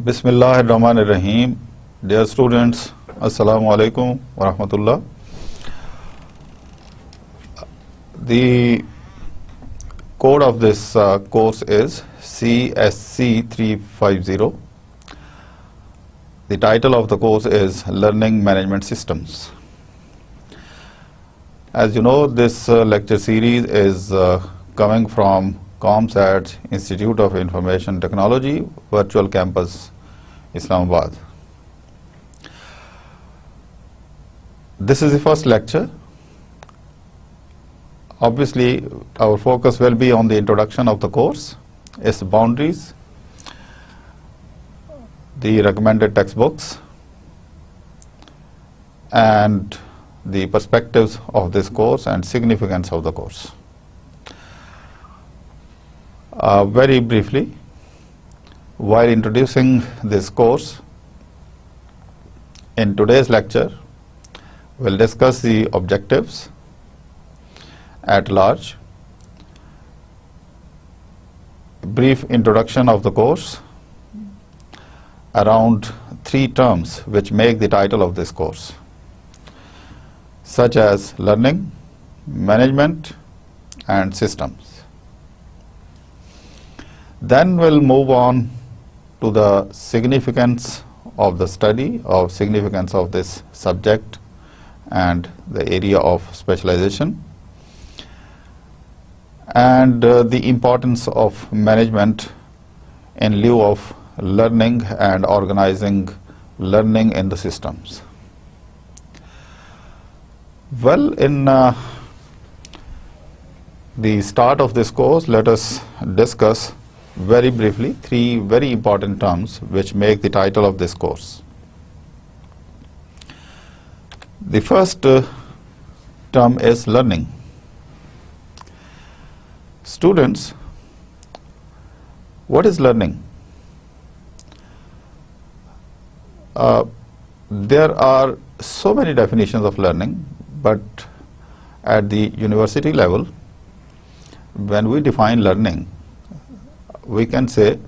Bismillahirrahmanirrahim. Dear students, Assalamu alaikum wa rahmatullah. The code of this course is CSC 350. The title of the course is Learning Management Systems. As you know, this lecture series is coming from ComSat Institute of Information Technology, Virtual Campus, Islamabad. This is the first lecture. Obviously, our focus will be on the introduction of the course, its boundaries, the recommended textbooks, and the perspectives of this course and significance of the course. Very briefly, while introducing this course, in today's lecture, we'll discuss the objectives at large, brief introduction of the course, around 3 terms which make the title of this course, such as learning, management, and systems. Then we'll move on to the significance of the study, of significance of this subject and the area of specialization, and the importance of management in lieu of learning and organizing learning in the systems. Well, in the start of this course, let us discuss very briefly 3 very important terms which make the title of this course. The first term is learning. Students, what is learning? There are so many definitions of learning, but at the university level, when we define learning, we can say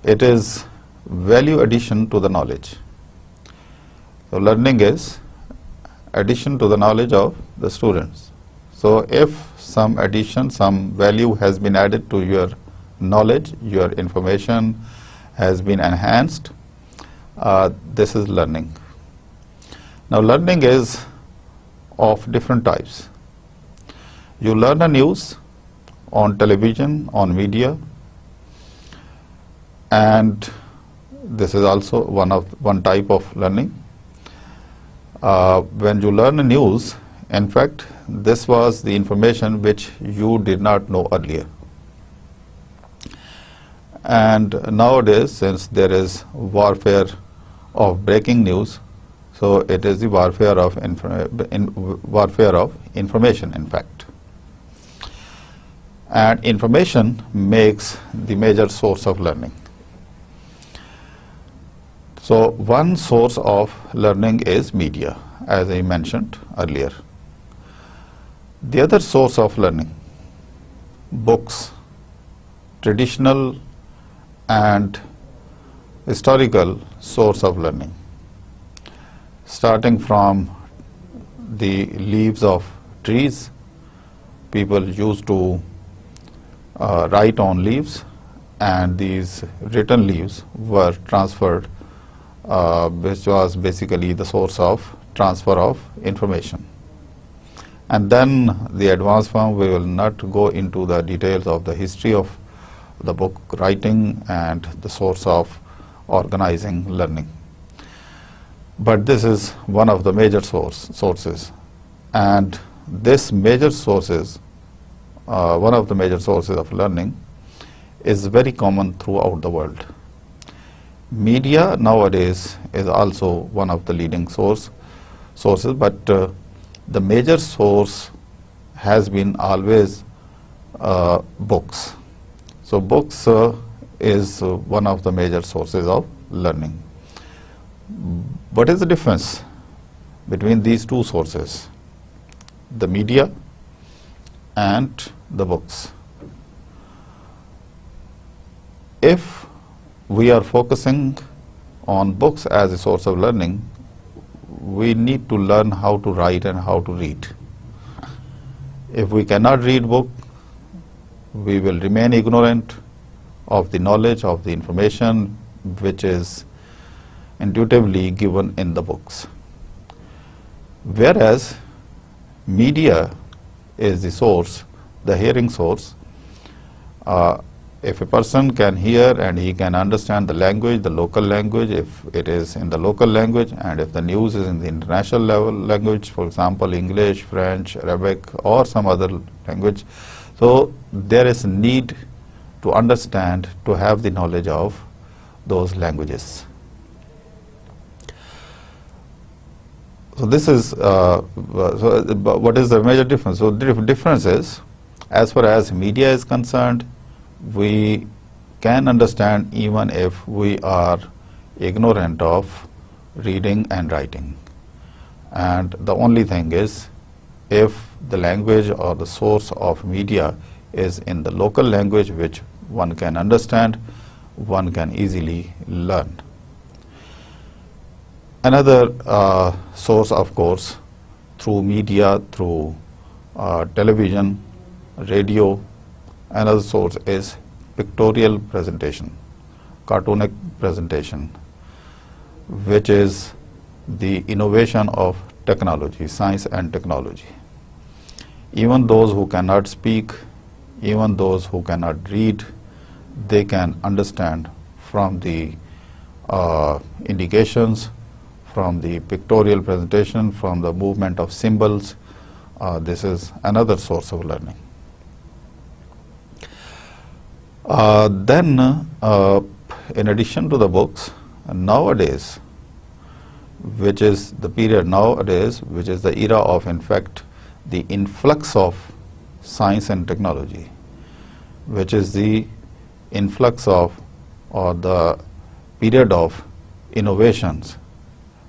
it is value addition to the knowledge. So learning is addition to the knowledge of the students. So if some addition, some value has been added to your knowledge, your information has been enhanced, this is learning. Now learning is of different types. You learn a news on television, on media, and this is also one type of learning. When you learn a news, in fact, this was the information which you did not know earlier. And nowadays, since there is warfare of breaking news, so it is the warfare of information, in fact. And information makes the major source of learning. So one source of learning is media, as I mentioned earlier. The other source of learning, books, traditional and historical source of learning, starting from the leaves of trees. People used to write on leaves, and these written leaves were transferred, which was basically the source of transfer of information. And then the advanced form, we will not go into the details of the history of the book writing and the source of organizing learning. But this is one of the major sources. And this major sources, one of the major sources of learning, is very common throughout the world. Media nowadays is also one of the leading sources, but the major source has been always books. So books is one of the major sources of learning. What is the difference between these 2 sources, the media and the books? If we are focusing on books as a source of learning, we need to learn how to write and how to read. If we cannot read book, we will remain ignorant of the knowledge, of the information which is intuitively given in the books. Whereas media is the source, the hearing source. If a person can hear and he can understand the language, the local language, if it is in the local language, and if the news is in the international level language, for example, English, French, Arabic, or some other language, so there is a need to understand, to have the knowledge of those languages. So this is, what is the major difference? So the difference is, as far as media is concerned, we can understand even if we are ignorant of reading and writing. And the only thing is, if the language or the source of media is in the local language which one can understand, one can easily learn. Another source, of course, through media, through television, radio, another source is pictorial presentation, cartoonic presentation, which is the innovation of technology, science and technology. Even those who cannot speak, even those who cannot read, they can understand from the indications, from the pictorial presentation, from the movement of symbols. This is another source of learning. Then, in addition to the books, nowadays, which is the period nowadays, which is the era of, in fact, the influx of science and technology, which is the influx of, or the period of innovations.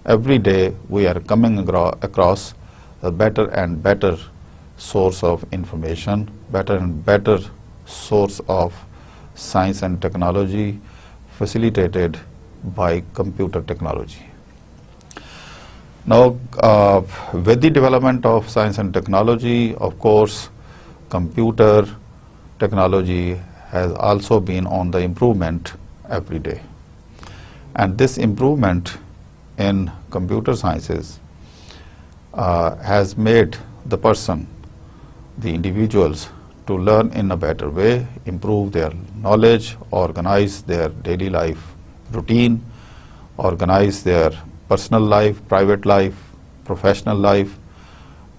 Every day we are coming across a better and better source of information, better and better source of science and technology, facilitated by computer technology. Now, with the development of science and technology, of course, computer technology has also been on the improvement every day. And this improvement in computer sciences has made the person, the individuals, to learn in a better way, improve their knowledge, organize their daily life routine, organize their personal life, private life, professional life,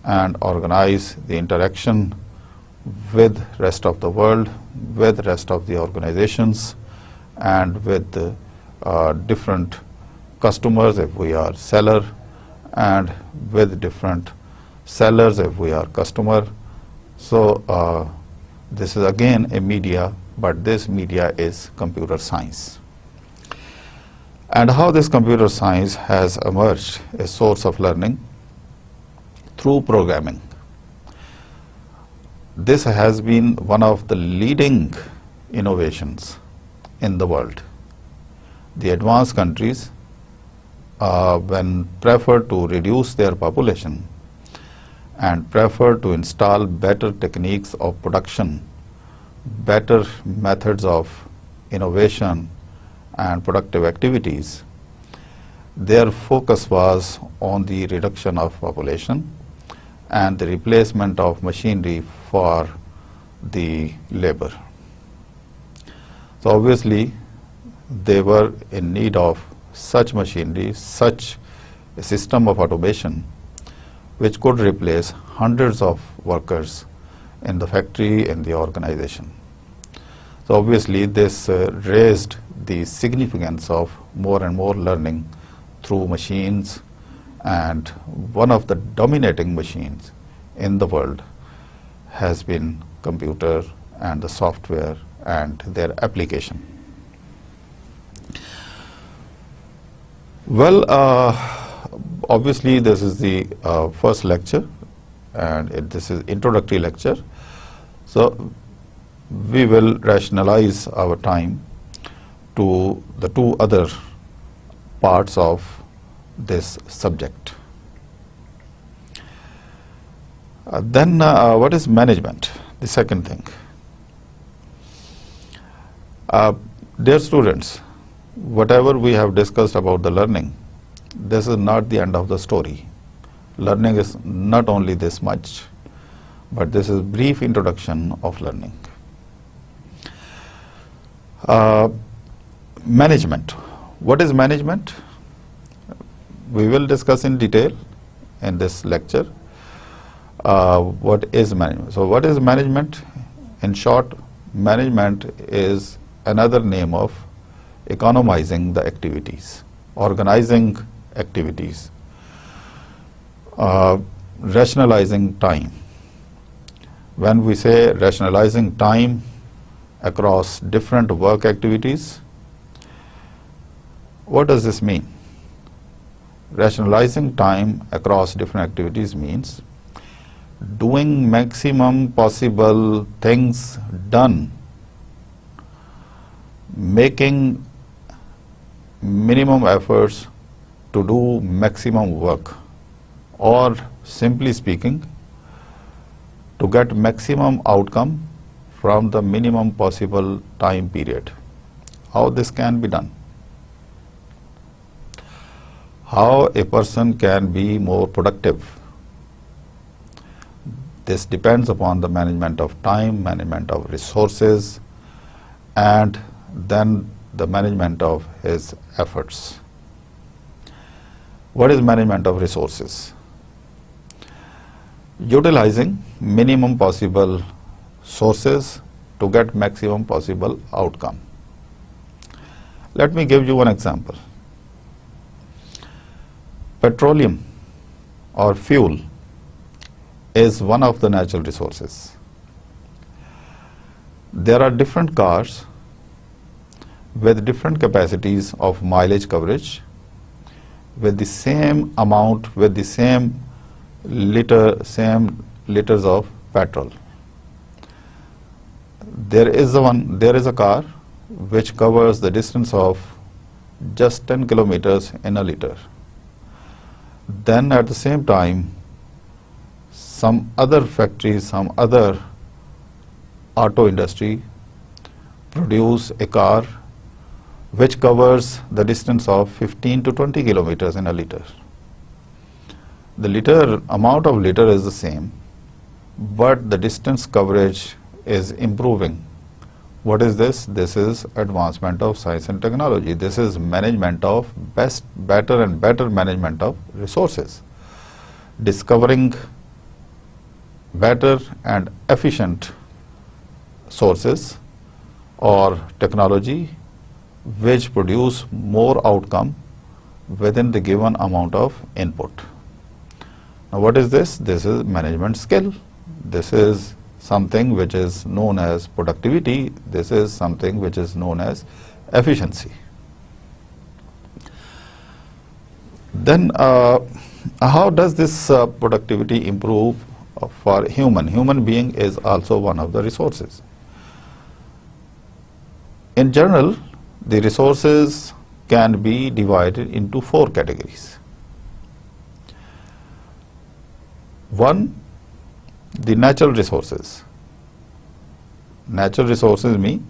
and organize the interaction with rest of the world, with rest of the organizations, and with different customers if we are seller, and with different sellers if we are customer. So this is again a media, but this media is computer science. And how this computer science has emerged a source of learning through programming. This has been one of the leading innovations in the world. The advanced countries, when prefer to reduce their population and prefer to install better techniques of production, better methods of innovation and productive activities, their focus was on the reduction of population and the replacement of machinery for the labor. So obviously they were in need of such machinery, such a system of automation which could replace hundreds of workers in the factory, in the organization. So obviously this raised the significance of more and more learning through machines, and one of the dominating machines in the world has been computer and the software and their application. Well, obviously this is the first lecture, and this is introductory lecture. So we will rationalize our time to the two other parts of this subject. Then what is management? The second thing. Dear students, whatever we have discussed about the learning, this is not the end of the story. Learning is not only this much, but this is brief introduction of learning. Management. What is management? We will discuss in detail in this lecture. What is management? So what is management? In short, management is another name of economizing the activities, organizing activities, rationalizing time. When we say rationalizing time across different work activities, what does this mean? Rationalizing time across different activities means doing maximum possible things done, making minimum efforts to do maximum work, or simply speaking, to get maximum outcome from the minimum possible time period. How this can be done? How a person can be more productive? This depends upon the management of time, management of resources, and then the management of his efforts. What is management of resources? Utilizing minimum possible sources to get maximum possible outcome. Let me give you one example. Petroleum or fuel is one of the natural resources. There are different cars with different capacities of mileage coverage, with the same amount, with the same liters of petrol. There is a car which covers the distance of just 10 kilometers in a liter. Then at the same time, some other factories, some other auto industry produce a car which covers the distance of 15 to 20 kilometers in a liter. The amount of liter is the same, but the distance coverage is improving. What is this? This is advancement of science and technology. This is management of better and better management of resources. Discovering better and efficient sources or technology which produce more outcome within the given amount of input. Now what is this? This is management skill. This is something which is known as productivity. This is something which is known as efficiency. Then how does this productivity improve for human? Human being is also one of the resources. In general, the resources can be divided into 4 categories. One, the natural resources. Natural resources mean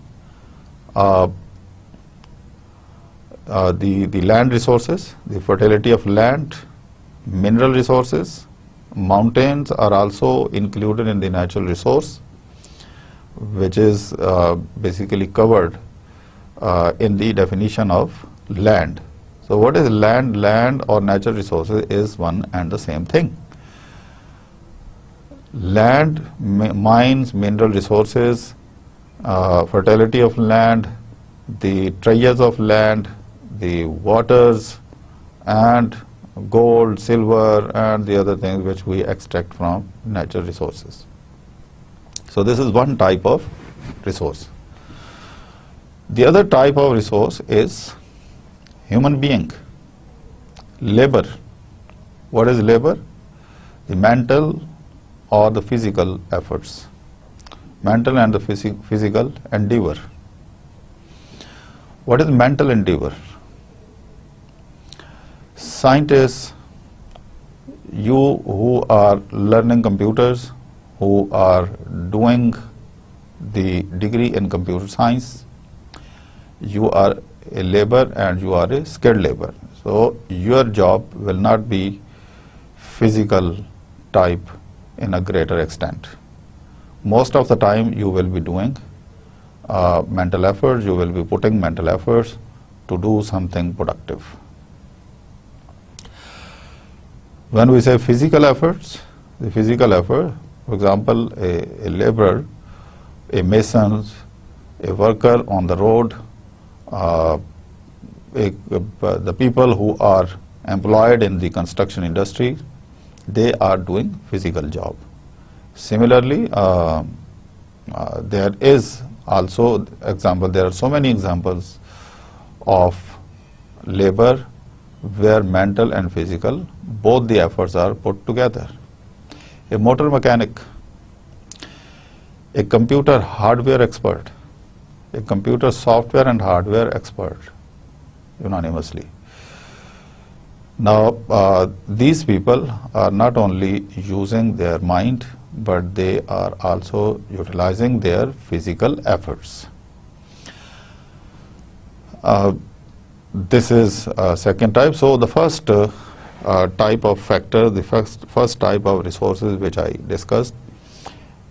the land resources, the fertility of land, mineral resources. Mountains are also included in the natural resource, which is basically covered in the definition of land. So what is land? Land or natural resources is one and the same thing. Land, mines, mineral resources, fertility of land, the treasures of land, the waters, and gold, silver, and the other things which we extract from natural resources. So this is one type of resource. The other type of resource is human being, labor. What is labor? The mental or the physical efforts, mental and the physical endeavor. What is mental endeavor? Scientists, you who are learning computers, who are doing the degree in computer science, you are a labor and you are a skilled labor. So your job will not be physical type in a greater extent. Most of the time you will be doing mental efforts, you will be putting mental efforts to do something productive. When we say physical efforts, the physical effort, for example, a laborer, a mason, a worker on the road, the people who are employed in the construction industry, they are doing physical job. Similarly, there is also example, there are so many examples of labor where mental and physical, both the efforts are put together. A motor mechanic, a computer hardware expert, a computer software and hardware expert, unanimously. Now, these people are not only using their mind, but they are also utilizing their physical efforts. This is second type. So the first type of factor, the first type of resources which I discussed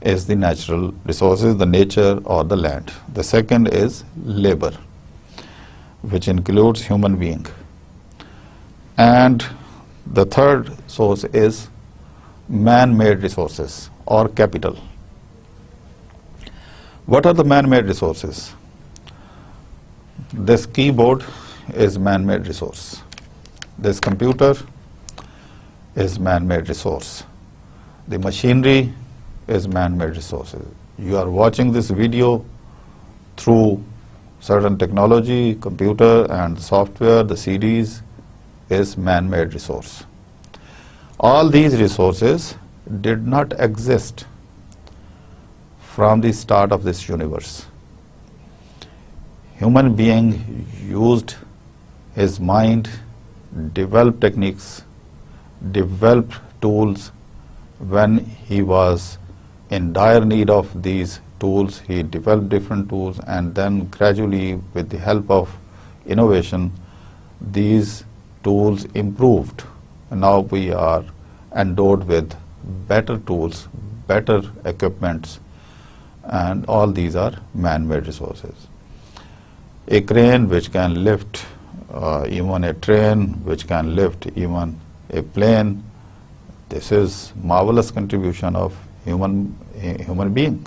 is the natural resources, the nature or the land. The second is labor, which includes human being. And the third source is man-made resources or capital. What are the man-made resources? This keyboard is man-made resource. This computer is man-made resource. The machinery is man-made resources. You are watching this video through certain technology, computer and software, the CDs is man-made resource. All these resources did not exist from the start of this universe. Human being used his mind, developed techniques, developed tools. When he was in dire need of these tools, he developed different tools, and then gradually, with the help of innovation, these tools improved. And now we are endowed with better tools, better equipments, and all these are man-made resources. A crane which can lift even a train, which can lift even a plane, this is marvelous contribution of human being.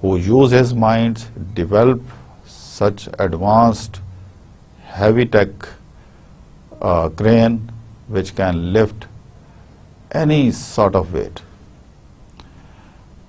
who use his mind, develop such advanced heavy tech crane which can lift any sort of weight.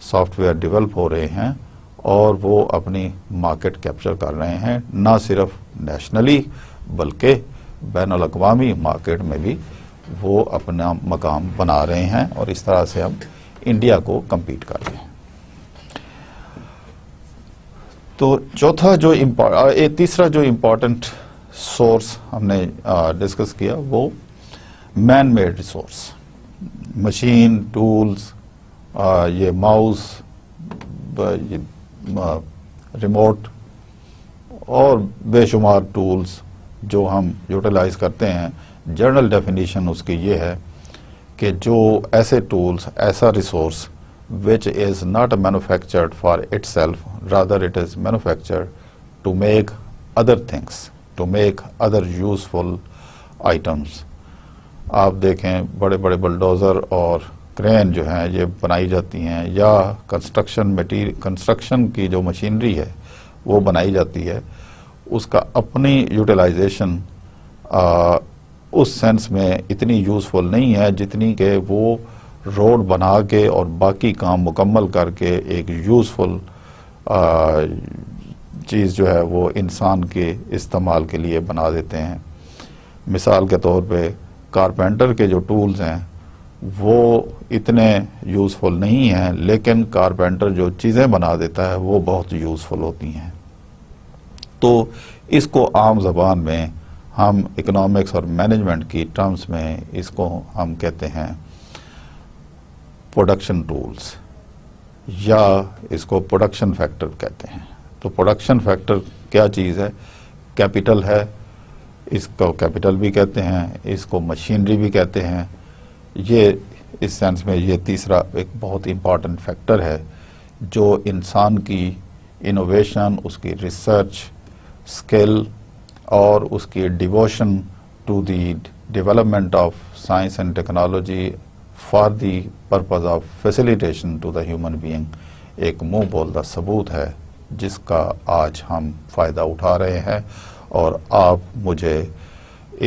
Software develop ہو رہے ہیں اور وہ اپنی market capture کر رہے ہیں، نہ صرف نیشنلی بلکہ بین الاقوامی مارکیٹ میں بھی وہ اپنا مقام بنا رہے ہیں، اور اس طرح سے ہم انڈیا کو کمپیٹ کر رہے ہیں۔ تو تیسرا جو امپورٹنٹ سورس ہم نے ڈسکس کیا وہ man made resource, machine, tools, یہ ماؤس، ریموٹ اور بے شمار ٹولز جو ہم یوٹیلائز کرتے ہیں۔ جنرل ڈیفینیشن اس کی یہ ہے کہ جو ایسے ٹولز، ایسا resource which is not manufactured for itself, rather it is manufactured to make other things, to make other useful items۔ آپ دیکھیں بڑے بڑے بلڈوزر اور کرین جو ہیں یہ بنائی جاتی ہیں، یا کنسٹرکشن کی جو مشینری ہے وہ بنائی جاتی ہے، اس کا اپنی یوٹیلائزیشن اس سینس میں اتنی یوزفل نہیں ہے جتنی کہ وہ روڈ بنا کے اور باقی کام مکمل کر کے ایک یوزفل چیز جو ہے وہ انسان کے استعمال کے لیے بنا دیتے ہیں۔ مثال کے طور پہ کارپینٹر کے جو ٹولز ہیں وہ اتنے یوزفل نہیں ہیں، لیکن کارپینٹر جو چیزیں بنا دیتا ہے وہ بہت یوزفل ہوتی ہیں۔ تو اس کو عام زبان میں ہم اکنامکس اور مینجمنٹ کی ٹرمز میں اس کو ہم کہتے ہیں پروڈکشن ٹولز، یا اس کو پروڈکشن فیکٹر کہتے ہیں۔ تو پروڈکشن فیکٹر کیا چیز ہے؟ کیپٹل ہے، اس کو کیپٹل بھی کہتے ہیں، اس کو مشینری بھی کہتے ہیں۔ یہ اس سینس میں یہ تیسرا ایک بہت امپورٹنٹ فیکٹر ہے جو انسان کی انوویشن، اس کی ریسرچ، اسکل اور اس کی devotion to the development of science and technology for the purpose of facilitation to the human being ایک منہ بولدہ ثبوت ہے جس کا آج ہم فائدہ اٹھا رہے ہیں، اور آپ مجھے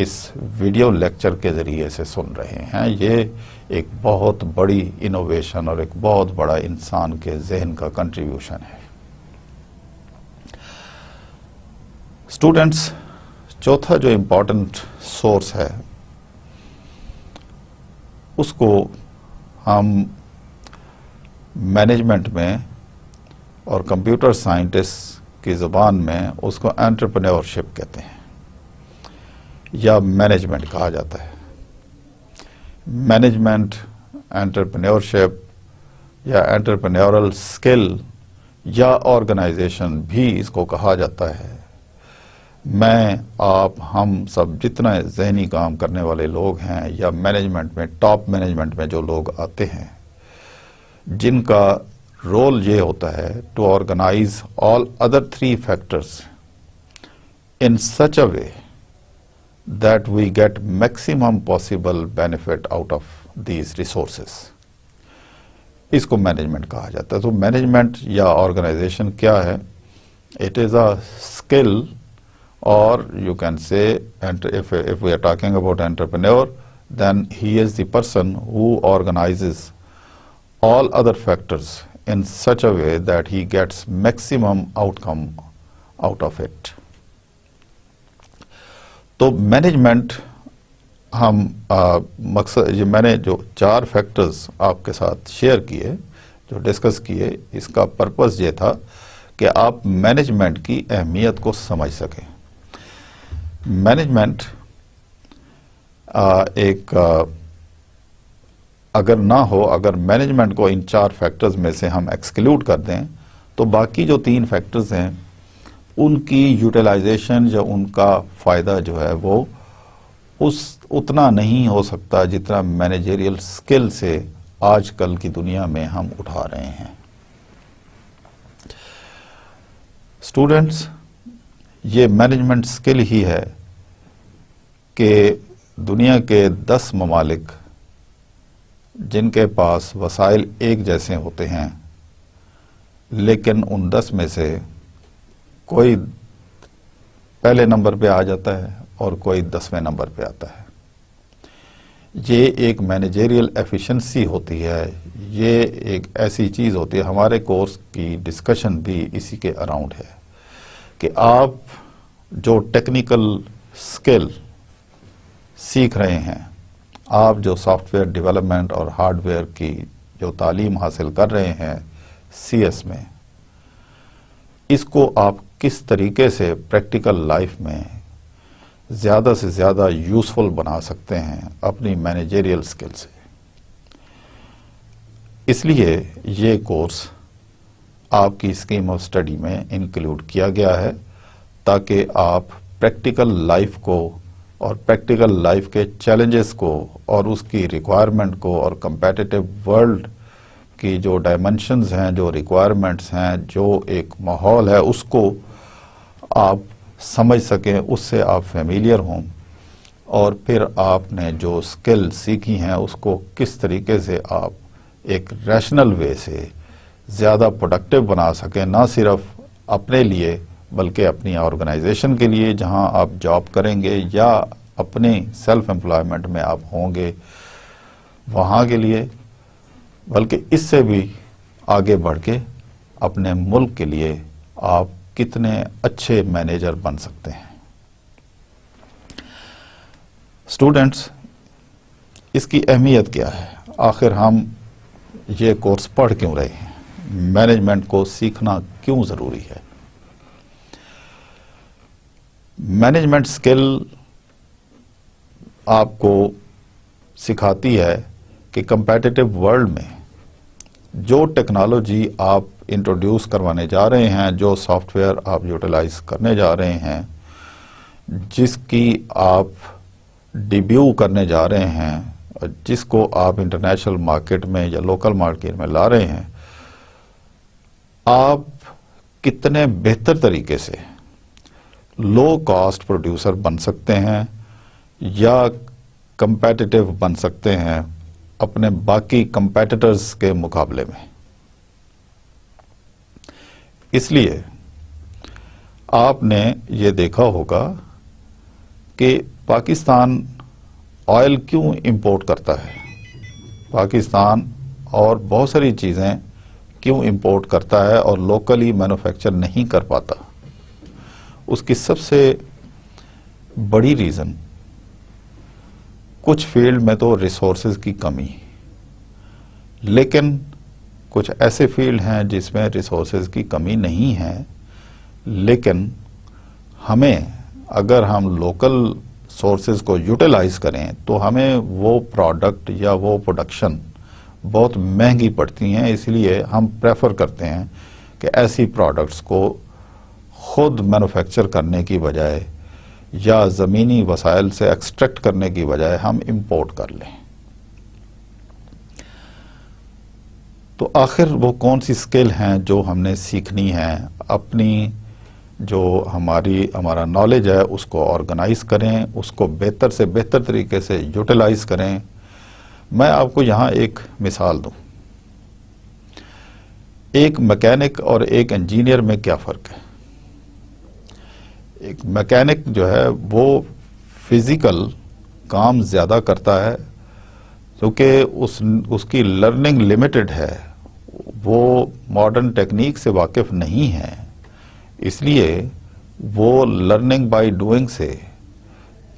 اس ویڈیو لیکچر کے ذریعے سے سن رہے ہیں۔ یہ ایک بہت بڑی انوویشن اور ایک بہت بڑا انسان کے ذہن کا کنٹریبیوشن ہے۔ اسٹوڈنٹس، چوتھا جو امپورٹنٹ سورس ہے اس کو ہم مینجمنٹ میں اور کمپیوٹر سائنٹسٹ کی زبان میں اس کو انٹرپرینیورشپ کہتے ہیں، یا مینجمنٹ کہا جاتا ہے۔ مینجمنٹ، انٹرپرینیورشپ یا انٹرپرینیورل اسکل یا آرگنائزیشن بھی اس کو کہا جاتا ہے۔ میں، آپ، ہم سب جتنا ذہنی کام کرنے والے لوگ ہیں یا مینجمنٹ میں، ٹاپ مینجمنٹ میں جو لوگ آتے ہیں، جن کا رول یہ ہوتا ہے to organise all other 3 factors in such a way that we get maximum possible benefit out of these resources۔ اس کو مینجمنٹ کہا جاتا ہے۔ تو مینجمنٹ یا آرگنائزیشن کیا ہے؟ It is a skill, or you can say, if we are talking about entrepreneur, then he is the person who organizes all other factors in such a way that he gets maximum outcome out of it۔ تو management ہم مقصد یہ میں نے جو 4 factors آپ کے ساتھ شیئر کیے، جو ڈسکس کیے، اس کا پرپز یہ تھا کہ آپ مینجمنٹ کی اہمیت کو سمجھ سکیں۔ مینجمنٹ ایک اگر نہ ہو، اگر مینجمنٹ کو ان 4 فیکٹرز میں سے ہم ایکسکلوڈ کر دیں تو باقی جو 3 فیکٹرز ہیں ان کی یوٹیلائزیشن یا ان کا فائدہ جو ہے وہ اتنا نہیں ہو سکتا جتنا مینیجریل سکل سے آج کل کی دنیا میں ہم اٹھا رہے ہیں۔ اسٹوڈنٹس، یہ مینجمنٹ سکل ہی ہے کہ دنیا کے 10 ممالک جن کے پاس وسائل ایک جیسے ہوتے ہیں، لیکن ان 10 میں سے کوئی پہلے نمبر پہ آ جاتا ہے اور کوئی 10ویں نمبر پہ آتا ہے۔ یہ ایک مینیجریل ایفیشنسی ہوتی ہے، یہ ایک ایسی چیز ہوتی ہے. ہمارے کورس کی ڈسکشن بھی اسی کے اراؤنڈ ہے کہ آپ جو ٹیکنیکل اسکل سیکھ رہے ہیں، آپ جو سافٹ ویئر ڈیولپمنٹ اور ہارڈ ویئر کی جو تعلیم حاصل کر رہے ہیں سی ایس میں، اس کو آپ کس طریقے سے پریکٹیکل لائف میں زیادہ سے زیادہ یوزفل بنا سکتے ہیں اپنی مینیجریل اسکل سے. اس لیے یہ کورس آپ کی اسکیم آف اسٹڈی میں انکلوڈ کیا گیا ہے تاکہ آپ پریکٹیکل لائف کو اور پریکٹیکل لائف کے چیلنجز کو اور اس کی ریکوائرمنٹ کو اور کمپیٹیٹو ورلڈ کی جو ڈائمنشنز ہیں، جو ریکوائرمنٹس ہیں، جو ایک ماحول ہے، اس کو آپ سمجھ سکیں، اس سے آپ فیملیئر ہوں، اور پھر آپ نے جو اسکل سیکھی ہیں اس کو کس طریقے سے آپ ایک ریشنل وے سے زیادہ پروڈکٹیو بنا سکیں، نہ صرف اپنے لیے بلکہ اپنی آرگنائزیشن کے لیے جہاں آپ جاب کریں گے یا اپنے سیلف امپلائمنٹ میں آپ ہوں گے وہاں کے لیے، بلکہ اس سے بھی آگے بڑھ کے اپنے ملک کے لیے آپ کتنے اچھے مینیجر بن سکتے ہیں. اسٹوڈنٹس، اس کی اہمیت کیا ہے؟ آخر ہم یہ کورس پڑھ کیوں رہے ہیں؟ مینجمنٹ کو سیکھنا کیوں ضروری ہے؟ مینجمنٹ اسکل آپ کو سکھاتی ہے کہ کمپیٹیٹو ورلڈ میں جو ٹیکنالوجی آپ انٹروڈیوس کروانے جا رہے ہیں، جو سافٹ ویئر آپ یوٹیلائز کرنے جا رہے ہیں، جس کی آپ ڈیبیو کرنے جا رہے ہیں، جس کو آپ انٹرنیشنل مارکیٹ میں یا لوکل مارکیٹ میں لا رہے ہیں، آپ کتنے بہتر طریقے سے لو کاسٹ پروڈیوسر بن سکتے ہیں یا کمپیٹیٹو بن سکتے ہیں اپنے باقی کمپیٹیٹرز کے مقابلے میں. اس لیے آپ نے یہ دیکھا ہوگا کہ پاکستان آئل کیوں امپورٹ کرتا ہے، پاکستان اور بہت ساری چیزیں کیوں امپورٹ کرتا ہے اور لوکلی مینوفیکچر نہیں کر پاتا. اس کی سب سے بڑی ریزن کچھ فیلڈ میں تو ریسورسز کی کمی، لیکن کچھ ایسے فیلڈ ہیں جس میں ریسورسز کی کمی نہیں ہے، لیکن ہمیں اگر ہم لوکل سورسز کو یوٹیلائز کریں تو ہمیں وہ پروڈکٹ یا وہ پروڈکشن بہت مہنگی پڑتی ہیں. اس لیے ہم پریفر کرتے ہیں کہ ایسی پروڈکٹس کو خود مینوفیکچر کرنے کی بجائے یا زمینی وسائل سے ایکسٹریکٹ کرنے کی بجائے ہم امپورٹ کر لیں. تو آخر وہ کون سی اسکل ہیں جو ہم نے سیکھنی ہے؟ اپنی جو ہمارا نالج ہے اس کو آرگنائز کریں، اس کو بہتر سے بہتر طریقے سے یوٹیلائز کریں. میں آپ کو یہاں ایک مثال دوں. ایک میکینک اور ایک انجینئر میں کیا فرق ہے؟ ایک میکینک جو ہے وہ فزیکل کام زیادہ کرتا ہے کیونکہ اس کی لرننگ لمیٹڈ ہے، وہ ماڈرن ٹیکنیک سے واقف نہیں ہے، اس لیے وہ لرننگ بائی ڈوئنگ سے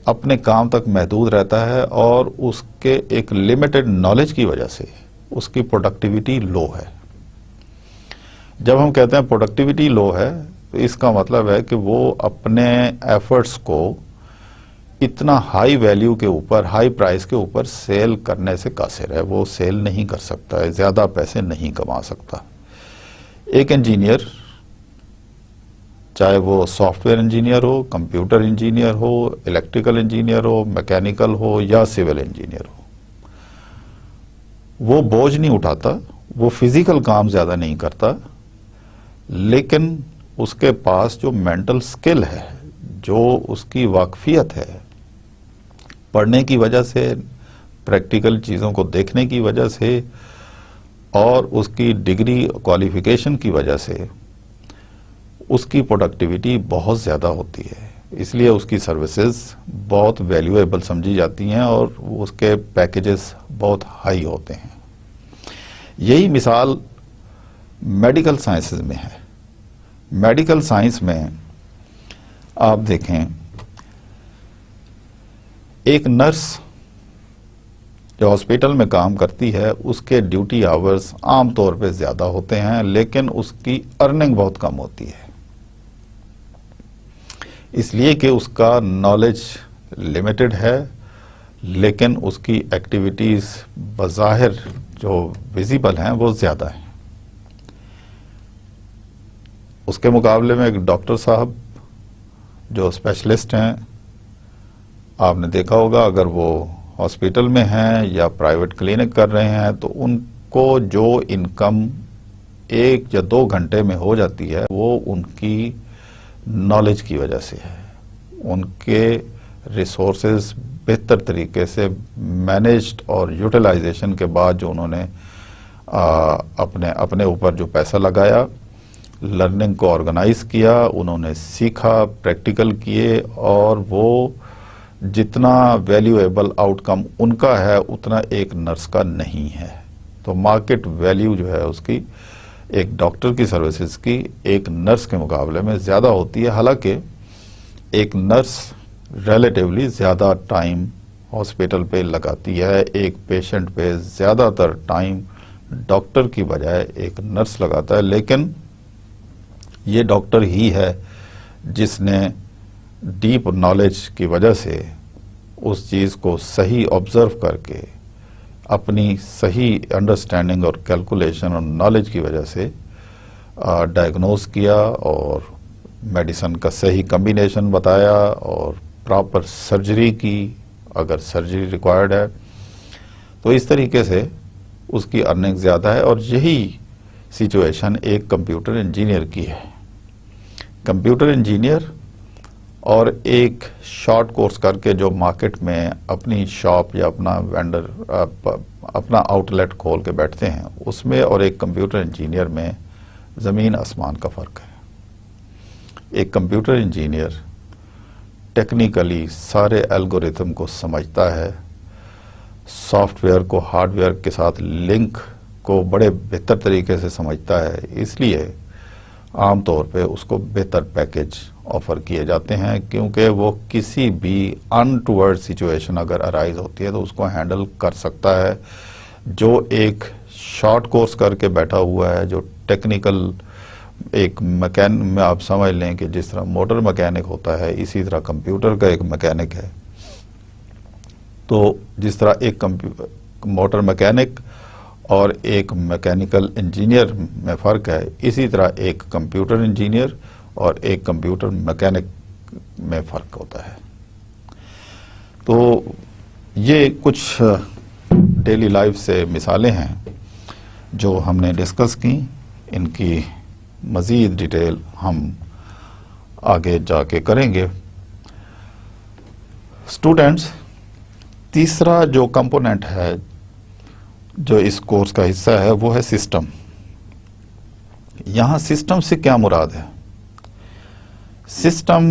اپنے کام تک محدود رہتا ہے اور اس کے ایک لمیٹڈ نالج کی وجہ سے اس کی پروڈکٹیوٹی لو ہے. جب ہم کہتے ہیں پروڈکٹیوٹی لو ہے تو اس کا مطلب ہے کہ وہ اپنے ایفرٹس کو اتنا ہائی ویلیو کے اوپر، ہائی پرائز کے اوپر سیل کرنے سے قاصر ہے، وہ سیل نہیں کر سکتا ہے، زیادہ پیسے نہیں کما سکتا. ایک انجینئر، چاہے وہ سافٹ ویئر انجینئر ہو، کمپیوٹر انجینئر ہو، الیکٹریکل انجینئر ہو، میکینیکل ہو یا سول انجینئر ہو، وہ بوجھ نہیں اٹھاتا، وہ فزیکل کام زیادہ نہیں کرتا، لیکن اس کے پاس جو مینٹل سکل ہے، جو اس کی واقفیت ہے، پڑھنے کی وجہ سے، پریکٹیکل چیزوں کو دیکھنے کی وجہ سے اور اس کی ڈگری کوالیفیکیشن کی وجہ سے اس کی پروڈکٹیوٹی بہت زیادہ ہوتی ہے. اس لیے اس کی سروسز بہت ویلیویبل سمجھی جاتی ہیں اور اس کے پیکیجز بہت ہائی ہوتے ہیں. یہی مثال میڈیکل سائنسز میں ہے. میڈیکل سائنس میں آپ دیکھیں ایک نرس جو ہاسپٹل میں کام کرتی ہے اس کے ڈیوٹی آورز عام طور پہ زیادہ ہوتے ہیں لیکن اس کی ارننگ بہت کم ہوتی ہے، اس لیے کہ اس کا نالج لمیٹڈ ہے لیکن اس کی ایکٹیویٹیز بظاہر جو ویزیبل ہیں وہ زیادہ ہیں. اس کے مقابلے میں ایک ڈاکٹر صاحب جو اسپیشلسٹ ہیں، آپ نے دیکھا ہوگا اگر وہ ہاسپٹل میں ہیں یا پرائیویٹ کلینک کر رہے ہیں تو ان کو جو انکم 1 یا 2 گھنٹے میں ہو جاتی ہے وہ ان کی نالج کی وجہ سے ہے. ان کے ریسورسز بہتر طریقے سے مینیجڈ اور یوٹیلائزیشن کے بعد جو انہوں نے اپنے اوپر جو پیسہ لگایا، لرننگ کو آرگنائز کیا، انہوں نے سیکھا، پریکٹیکل کیے، اور وہ جتنا ویلیویبل آؤٹ کم ان کا ہے اتنا ایک نرس کا نہیں ہے. تو مارکیٹ ویلیو جو ہے اس کی ایک ڈاکٹر کی سروسز کی ایک نرس کے مقابلے میں زیادہ ہوتی ہے. حالانکہ ایک نرس ریلیٹیولی زیادہ ٹائم ہاسپٹل پہ لگاتی ہے، ایک پیشنٹ پہ زیادہ تر ٹائم ڈاکٹر کی بجائے ایک نرس لگاتا ہے، لیکن یہ ڈاکٹر ہی ہے جس نے ڈیپ نالج کی وجہ سے اس چیز کو صحیح آبزرو کر کے اپنی صحیح انڈرسٹینڈنگ اور کیلکولیشن اور نالج کی وجہ سے ڈائگنوز کیا اور میڈیسن کا صحیح کمبینیشن بتایا اور پراپر سرجری کی اگر سرجری ریکوائرڈ ہے. تو اس طریقے سے اس کی ارننگ زیادہ ہے. اور یہی سچویشن ایک کمپیوٹر انجینئر کی ہے. کمپیوٹر انجینئر اور ایک شارٹ کورس کر کے جو مارکیٹ میں اپنی شاپ یا اپنا وینڈر اپنا آؤٹ لیٹ کھول کے بیٹھتے ہیں، اس میں اور ایک کمپیوٹر انجینئر میں زمین آسمان کا فرق ہے. ایک کمپیوٹر انجینئر ٹیکنیکلی سارے الگوریتم کو سمجھتا ہے، سافٹ ویئر کو ہارڈ ویئر کے ساتھ لنک کو بڑے بہتر طریقے سے سمجھتا ہے، اس لیے عام طور پہ اس کو بہتر پیکیج آفر کیے جاتے ہیں کیونکہ وہ کسی بھی انٹورڈ سچویشن اگر ارائز ہوتی ہے تو اس کو ہینڈل کر سکتا ہے. جو ایک شارٹ کورس کر کے بیٹھا ہوا ہے، جو ٹیکنیکل ایک میں آپ سمجھ لیں کہ جس طرح موٹر مکینک ہوتا ہے اسی طرح کمپیوٹر کا ایک مکینک ہے. تو جس طرح ایک موٹر مکینک اور ایک میکینیکل انجینئر میں فرق ہے، اسی طرح ایک کمپیوٹر انجینئر اور ایک کمپیوٹر میکینک میں فرق ہوتا ہے. تو یہ کچھ ڈیلی لائف سے مثالیں ہیں جو ہم نے ڈسکس کی. ان کی مزید ڈیٹیل ہم آگے جا کے کریں گے. اسٹوڈینٹس، تیسرا جو کمپوننٹ ہے جو اس کورس کا حصہ ہے وہ ہے سسٹم. یہاں سسٹم سے کیا مراد ہے؟ سسٹم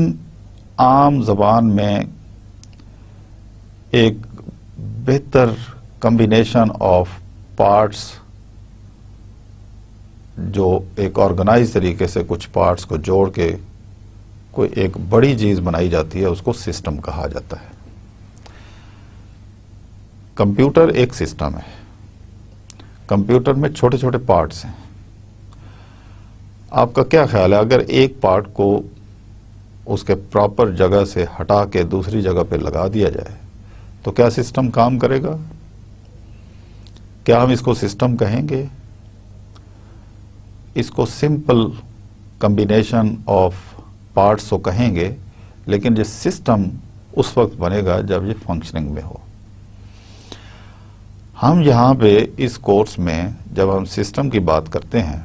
عام زبان میں ایک بہتر کمبینیشن آف پارٹس، جو ایک آرگنائز طریقے سے کچھ پارٹس کو جوڑ کے کوئی ایک بڑی چیز بنائی جاتی ہے، اس کو سسٹم کہا جاتا ہے. کمپیوٹر ایک سسٹم ہے. کمپیوٹر میں چھوٹے چھوٹے پارٹس ہیں. آپ کا کیا خیال ہے اگر ایک پارٹ کو اس کے پراپر جگہ سے ہٹا کے دوسری جگہ پہ لگا دیا جائے تو کیا سسٹم کام کرے گا؟ کیا ہم اس کو سسٹم کہیں گے؟ اس کو سمپل کمبینیشن آف پارٹس کو کہیں گے، لیکن یہ سسٹم اس وقت بنے گا جب یہ فنکشننگ میں ہو. ہم یہاں پہ اس کورس میں جب ہم سسٹم کی بات کرتے ہیں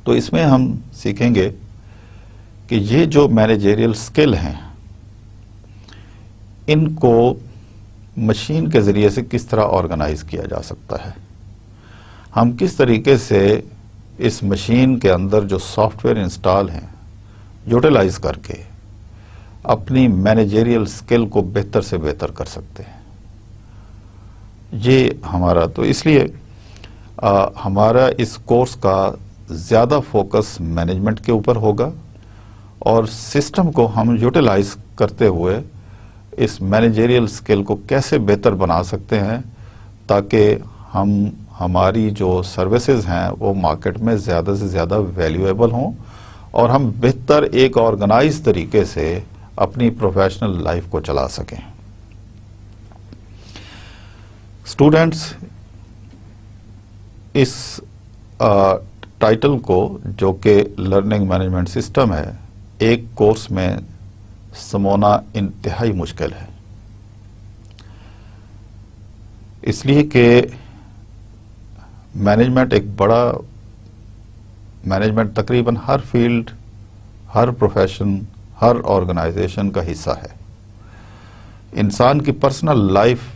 تو اس میں ہم سیکھیں گے کہ یہ جو مینیجریل سکل ہیں ان کو مشین کے ذریعے سے کس طرح آرگنائز کیا جا سکتا ہے. ہم کس طریقے سے اس مشین کے اندر جو سافٹ ویئر انسٹال ہیں یوٹیلائز کر کے اپنی مینیجریل اسکل کو بہتر سے بہتر کر سکتے ہیں. یہ ہمارا تو اس لیے ہمارا اس کورس کا زیادہ فوکس مینجمنٹ کے اوپر ہوگا اور سسٹم کو ہم یوٹیلائز کرتے ہوئے اس مینیجریل اسکل کو کیسے بہتر بنا سکتے ہیں تاکہ ہماری جو سروسز ہیں وہ مارکیٹ میں زیادہ سے زیادہ ویلیویبل ہوں اور ہم بہتر ایک آرگنائز طریقے سے اپنی پروفیشنل لائف کو چلا سکیں. اسٹوڈینٹس اس ٹائٹل کو جو کہ لرننگ مینجمنٹ سسٹم ہے ایک کورس میں سمونا انتہائی مشکل ہے، اس لیے کہ مینجمنٹ ایک بڑا مینجمنٹ تقریباً ہر فیلڈ، ہر پروفیشن، ہر آرگنائزیشن کا حصہ ہے. انسان کی پرسنل لائف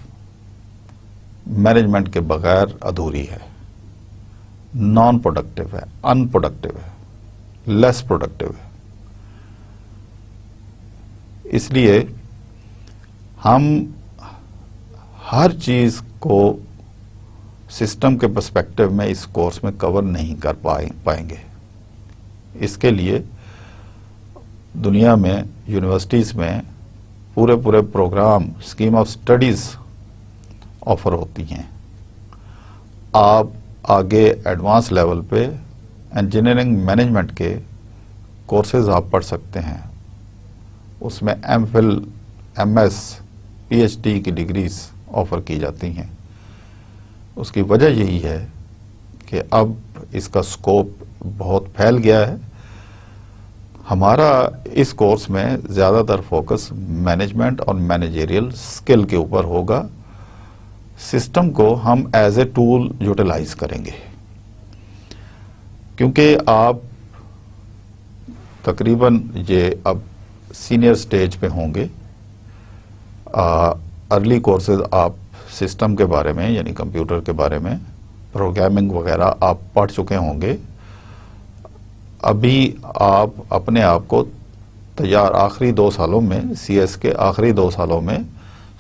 مینجمنٹ کے بغیر ادھوری ہے، نان پروڈکٹیو ہے، ان پروڈکٹیو ہے، لیس پروڈکٹیو ہے. اس لیے ہم ہر چیز کو سسٹم کے پرسپیکٹو میں اس کورس میں کور نہیں کر پائیں گے. اس کے لیے دنیا میں یونیورسٹیز میں پورے program scheme of studies offer ہوتی ہیں. آپ آگے ایڈوانس لیول پہ انجینئرنگ مینجمنٹ کے کورسز آپ پڑھ سکتے ہیں. اس میں M Phil, M S, P H D کی ڈگریز آفر کی جاتی ہیں. اس کی وجہ یہی ہے کہ اب اس کا اسکوپ بہت پھیل گیا ہے. ہمارا اس کورس میں زیادہ تر فوکس مینجمنٹ اور مینیجریل اسکل کے اوپر ہوگا. سسٹم کو ہم ایز اے ٹول یوٹیلائز کریں گے کیونکہ آپ تقریباً یہ اب سینئر سٹیج پہ ہوں گے. ارلی کورسز آپ سسٹم کے بارے میں یعنی کمپیوٹر کے بارے میں پروگرامنگ وغیرہ آپ پڑھ چکے ہوں گے. ابھی آپ اپنے آپ کو تیار آخری 2 سالوں میں، سی ایس کے آخری 2 سالوں میں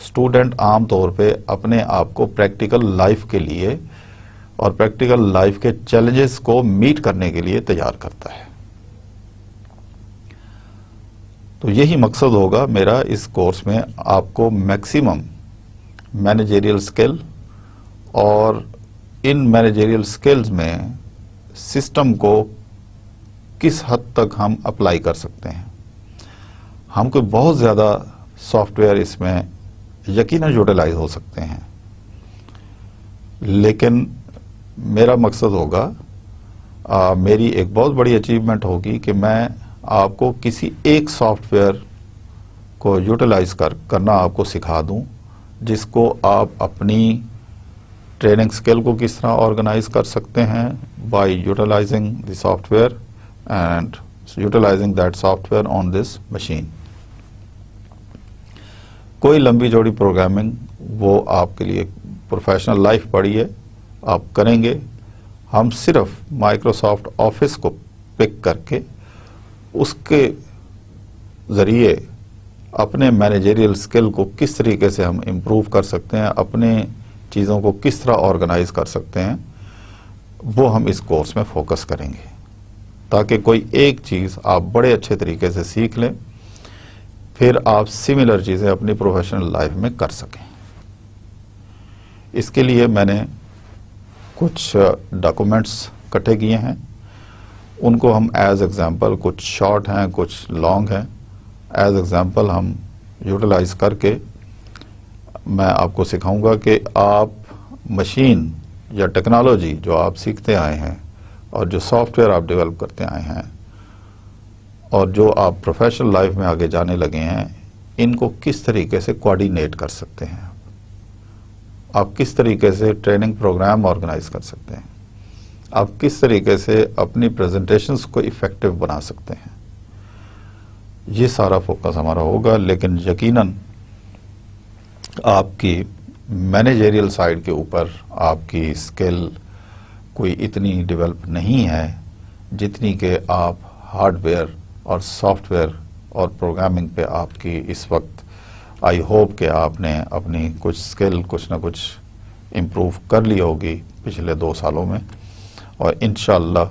اسٹوڈنٹ عام طور پہ اپنے آپ کو پریکٹیکل لائف کے لیے اور پریکٹیکل لائف کے چیلنجز کو میٹ کرنے کے لیے تیار کرتا ہے. تو یہی مقصد ہوگا میرا اس کورس میں، آپ کو میکسیمم مینیجریل اسکل اور ان مینیجریل اسکلز میں سسٹم کو کس حد تک ہم اپلائی کر سکتے ہیں. ہم کوئی بہت زیادہ سافٹ ویئر اس میں یقیناً یوٹیلائز ہو سکتے ہیں، لیکن میرا مقصد ہوگا، میری ایک بہت بڑی اچیومنٹ ہوگی کہ میں آپ کو کسی ایک سافٹ ویئر کو یوٹیلائز کرنا آپ کو سکھا دوں جس کو آپ اپنی ٹریننگ اسکل کو کس طرح آرگنائز کر سکتے ہیں by utilising the software and utilising that software on this machine. کوئی لمبی چوڑی پروگرامنگ وہ آپ کے لیے پروفیشنل لائف پڑی ہے، آپ کریں گے. ہم صرف مائکروسافٹ آفس کو پک کر کے اس کے ذریعے اپنے مینیجریل اسکل کو کس طریقے سے ہم امپروو کر سکتے ہیں، اپنے چیزوں کو کس طرح آرگنائز کر سکتے ہیں، وہ ہم اس کورس میں فوکس کریں گے تاکہ کوئی ایک چیز آپ بڑے اچھے طریقے سے سیکھ لیں، پھر آپ سملر چیزیں اپنی پروفیشنل لائف میں کر سکیں. اس کے لیے میں نے کچھ ڈاکومنٹس اکٹھے کیے ہیں، ان کو ہم ایز ایگزامپل، کچھ شارٹ ہیں کچھ لانگ ہیں، ایز ایگزامپل ہم یوٹیلائز کر کے میں آپ کو سکھاؤں گا کہ آپ مشین یا ٹیکنالوجی جو آپ سیکھتے آئے ہیں اور جو سافٹ ویئر آپ ڈیولپ کرتے آئے ہیں اور جو آپ پروفیشنل لائف میں آگے جانے لگے ہیں، ان کو کس طریقے سے کوآرڈینیٹ کر سکتے ہیں، آپ کس طریقے سے ٹریننگ پروگرام آرگنائز کر سکتے ہیں، آپ کس طریقے سے اپنی پریزنٹیشنز کو افیکٹو بنا سکتے ہیں. یہ سارا فوکس ہمارا ہوگا، لیکن یقیناً آپ کی مینیجریل سائڈ کے اوپر آپ کی اسکل کوئی اتنی ڈیولپ نہیں ہے جتنی کہ آپ ہارڈ ویئر اور سافٹ ویئر اور پروگرامنگ پہ آپ کی اس وقت آئی ہوپ کہ آپ نے اپنی کچھ اسکل کچھ نہ کچھ امپروو کر لی ہوگی پچھلے 2 سالوں میں، اور انشاءاللہ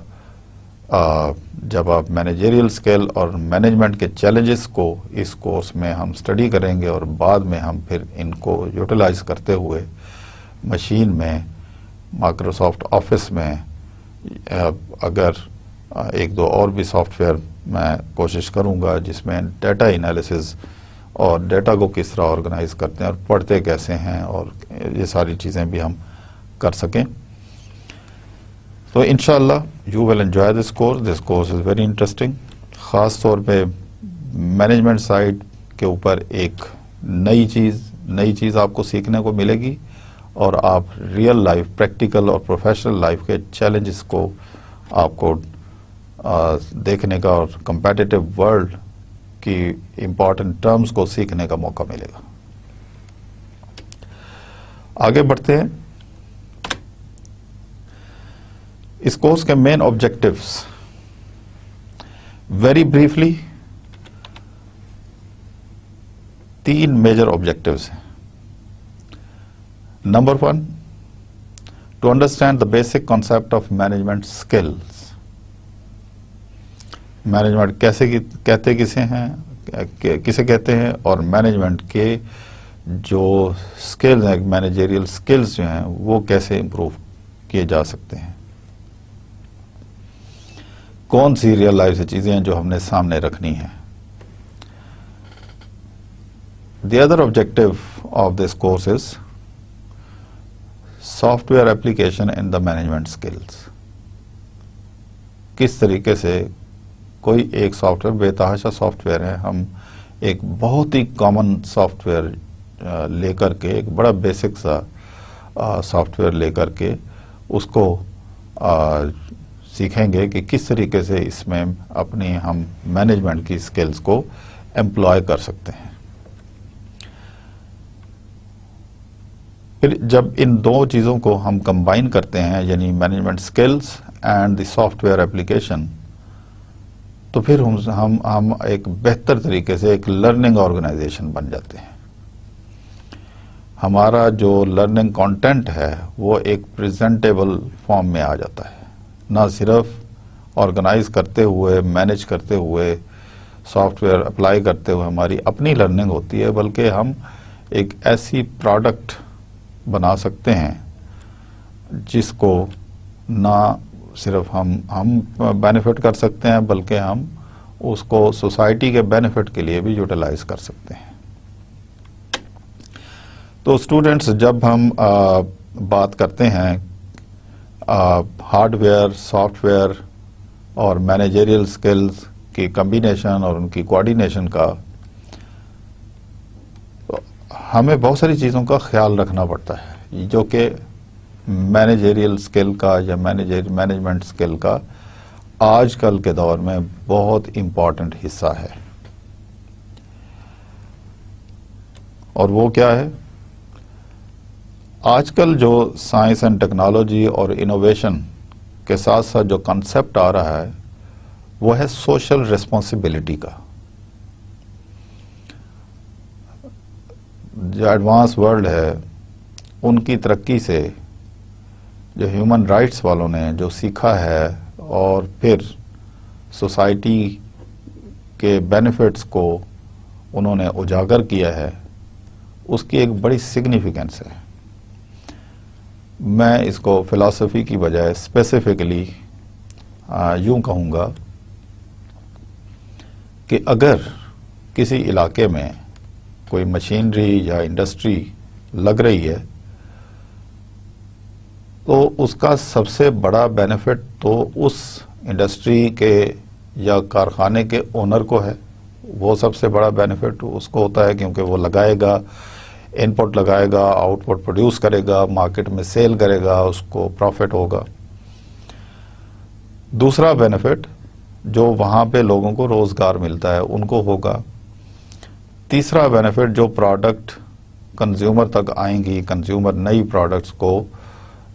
جب آپ مینیجریل اسکل اور مینجمنٹ کے چیلنجز کو اس کورس میں ہم اسٹڈی کریں گے اور بعد میں ہم پھر ان کو یوٹیلائز کرتے ہوئے مشین میں، مائکروسافٹ آفس میں، اگر 1-2 اور بھی سافٹ ویئر میں کوشش کروں گا جس میں ڈیٹا انالیسز اور ڈیٹا کو کس طرح آرگنائز کرتے ہیں اور پڑھتے کیسے ہیں، اور یہ ساری چیزیں بھی ہم کر سکیں. تو انشاءاللہ you will enjoy this course is very interesting. خاص طور پہ مینجمنٹ سائڈ کے اوپر ایک نئی چیز آپ کو سیکھنے کو ملے گی، اور آپ ریئل لائف، پریکٹیکل اور پروفیشنل لائف کے چیلنجز کو آپ کو دیکھنے کا اور کمپیٹیٹو ورلڈ کی امپورٹنٹ ٹرمز کو سیکھنے کا موقع ملے گا. آگے بڑھتے ہیں. اس کورس کے main objectives very briefly 3 major objectives ہیں. Number 1، to understand the basic concept of management skills. Management کسے کہتے ہیں، اور مینجمنٹ کے جو اسکلز ہیں، مینیجریل اسکلز جو ہیں، وہ کیسے امپروو کیے جا سکتے ہیں. کون سی ریئل لائف سے چیزیں ہیں جو ہم نے سامنے رکھنی ہیں. The other objective of this course is soft where application in the management skills. کس طریقے سے کوئی ایک سافٹ ویئر، بے تحاشا سافٹ ویئر ہے، ہم ایک بہت ہی کامن سافٹ ویئر لے کر کے، ایک بڑا بیسک سا سافٹ ویئر لے کر کے اس کو سیکھیں گے کہ کس طریقے سے اس میں اپنی ہم مینجمنٹ کی اسکلز کو امپلوائے کر سکتے ہیں. پھر جب ان 2 چیزوں کو ہم کمبائن کرتے ہیں، یعنی management skills and the soft where application, تو پھر ہم ایک بہتر طریقے سے ایک لرننگ آرگنائزیشن بن جاتے ہیں. ہمارا جو لرننگ کانٹینٹ ہے وہ ایک پریزنٹیبل فارم میں آ جاتا ہے. نہ صرف آرگنائز کرتے ہوئے، مینیج کرتے ہوئے، سافٹ ویئر اپلائی کرتے ہوئے ہماری اپنی لرننگ ہوتی ہے، بلکہ ہم ایک ایسی پروڈکٹ بنا سکتے ہیں جس کو نہ صرف ہم بینیفٹ کر سکتے ہیں، بلکہ ہم اس کو سوسائٹی کے بینیفٹ کے لیے بھی یوٹیلائز کر سکتے ہیں. تو اسٹوڈینٹس، جب ہم بات کرتے ہیں ہارڈ ویئر، سافٹ ویئر اور مینیجریل اسکلز کی کمبینیشن اور ان کی کوآرڈینیشن کا، ہمیں بہت ساری چیزوں کا خیال رکھنا پڑتا ہے جو کہ مینیجریل اسکل کا یا مینجمنٹ اسکل کا آج کل کے دور میں بہت امپورٹنٹ حصہ ہے. اور وہ کیا ہے؟ آج کل جو سائنس اینڈ ٹیکنالوجی اور انوویشن کے ساتھ ساتھ جو کنسیپٹ آ رہا ہے وہ ہے سوشل ریسپانسبلٹی کا. جو ایڈوانس ورلڈ ہے ان کی ترقی سے جو ہیومن رائٹس والوں نے جو سیکھا ہے اور پھر سوسائٹی کے بینیفٹس کو انہوں نے اجاگر کیا ہے، اس کی ایک بڑی سگنیفیکنس ہے. میں اس کو فلسفی کی بجائے اسپیسیفکلی یوں کہوں گا کہ اگر کسی علاقے میں کوئی مشینری یا انڈسٹری لگ رہی ہے تو اس کا سب سے بڑا بینیفٹ تو اس انڈسٹری کے یا کارخانے کے اونر کو ہے. وہ سب سے بڑا بینیفٹ اس کو ہوتا ہے کیونکہ وہ لگائے گا، ان پٹ لگائے گا، آؤٹ پٹ پروڈیوس کرے گا، مارکیٹ میں سیل کرے گا، اس کو پروفٹ ہوگا. دوسرا بینیفٹ جو وہاں پہ لوگوں کو روزگار ملتا ہے ان کو ہوگا. تیسرا بینیفٹ جو پروڈکٹ کنزیومر تک آئیں گی، کنزیومر نئی پروڈکٹس کو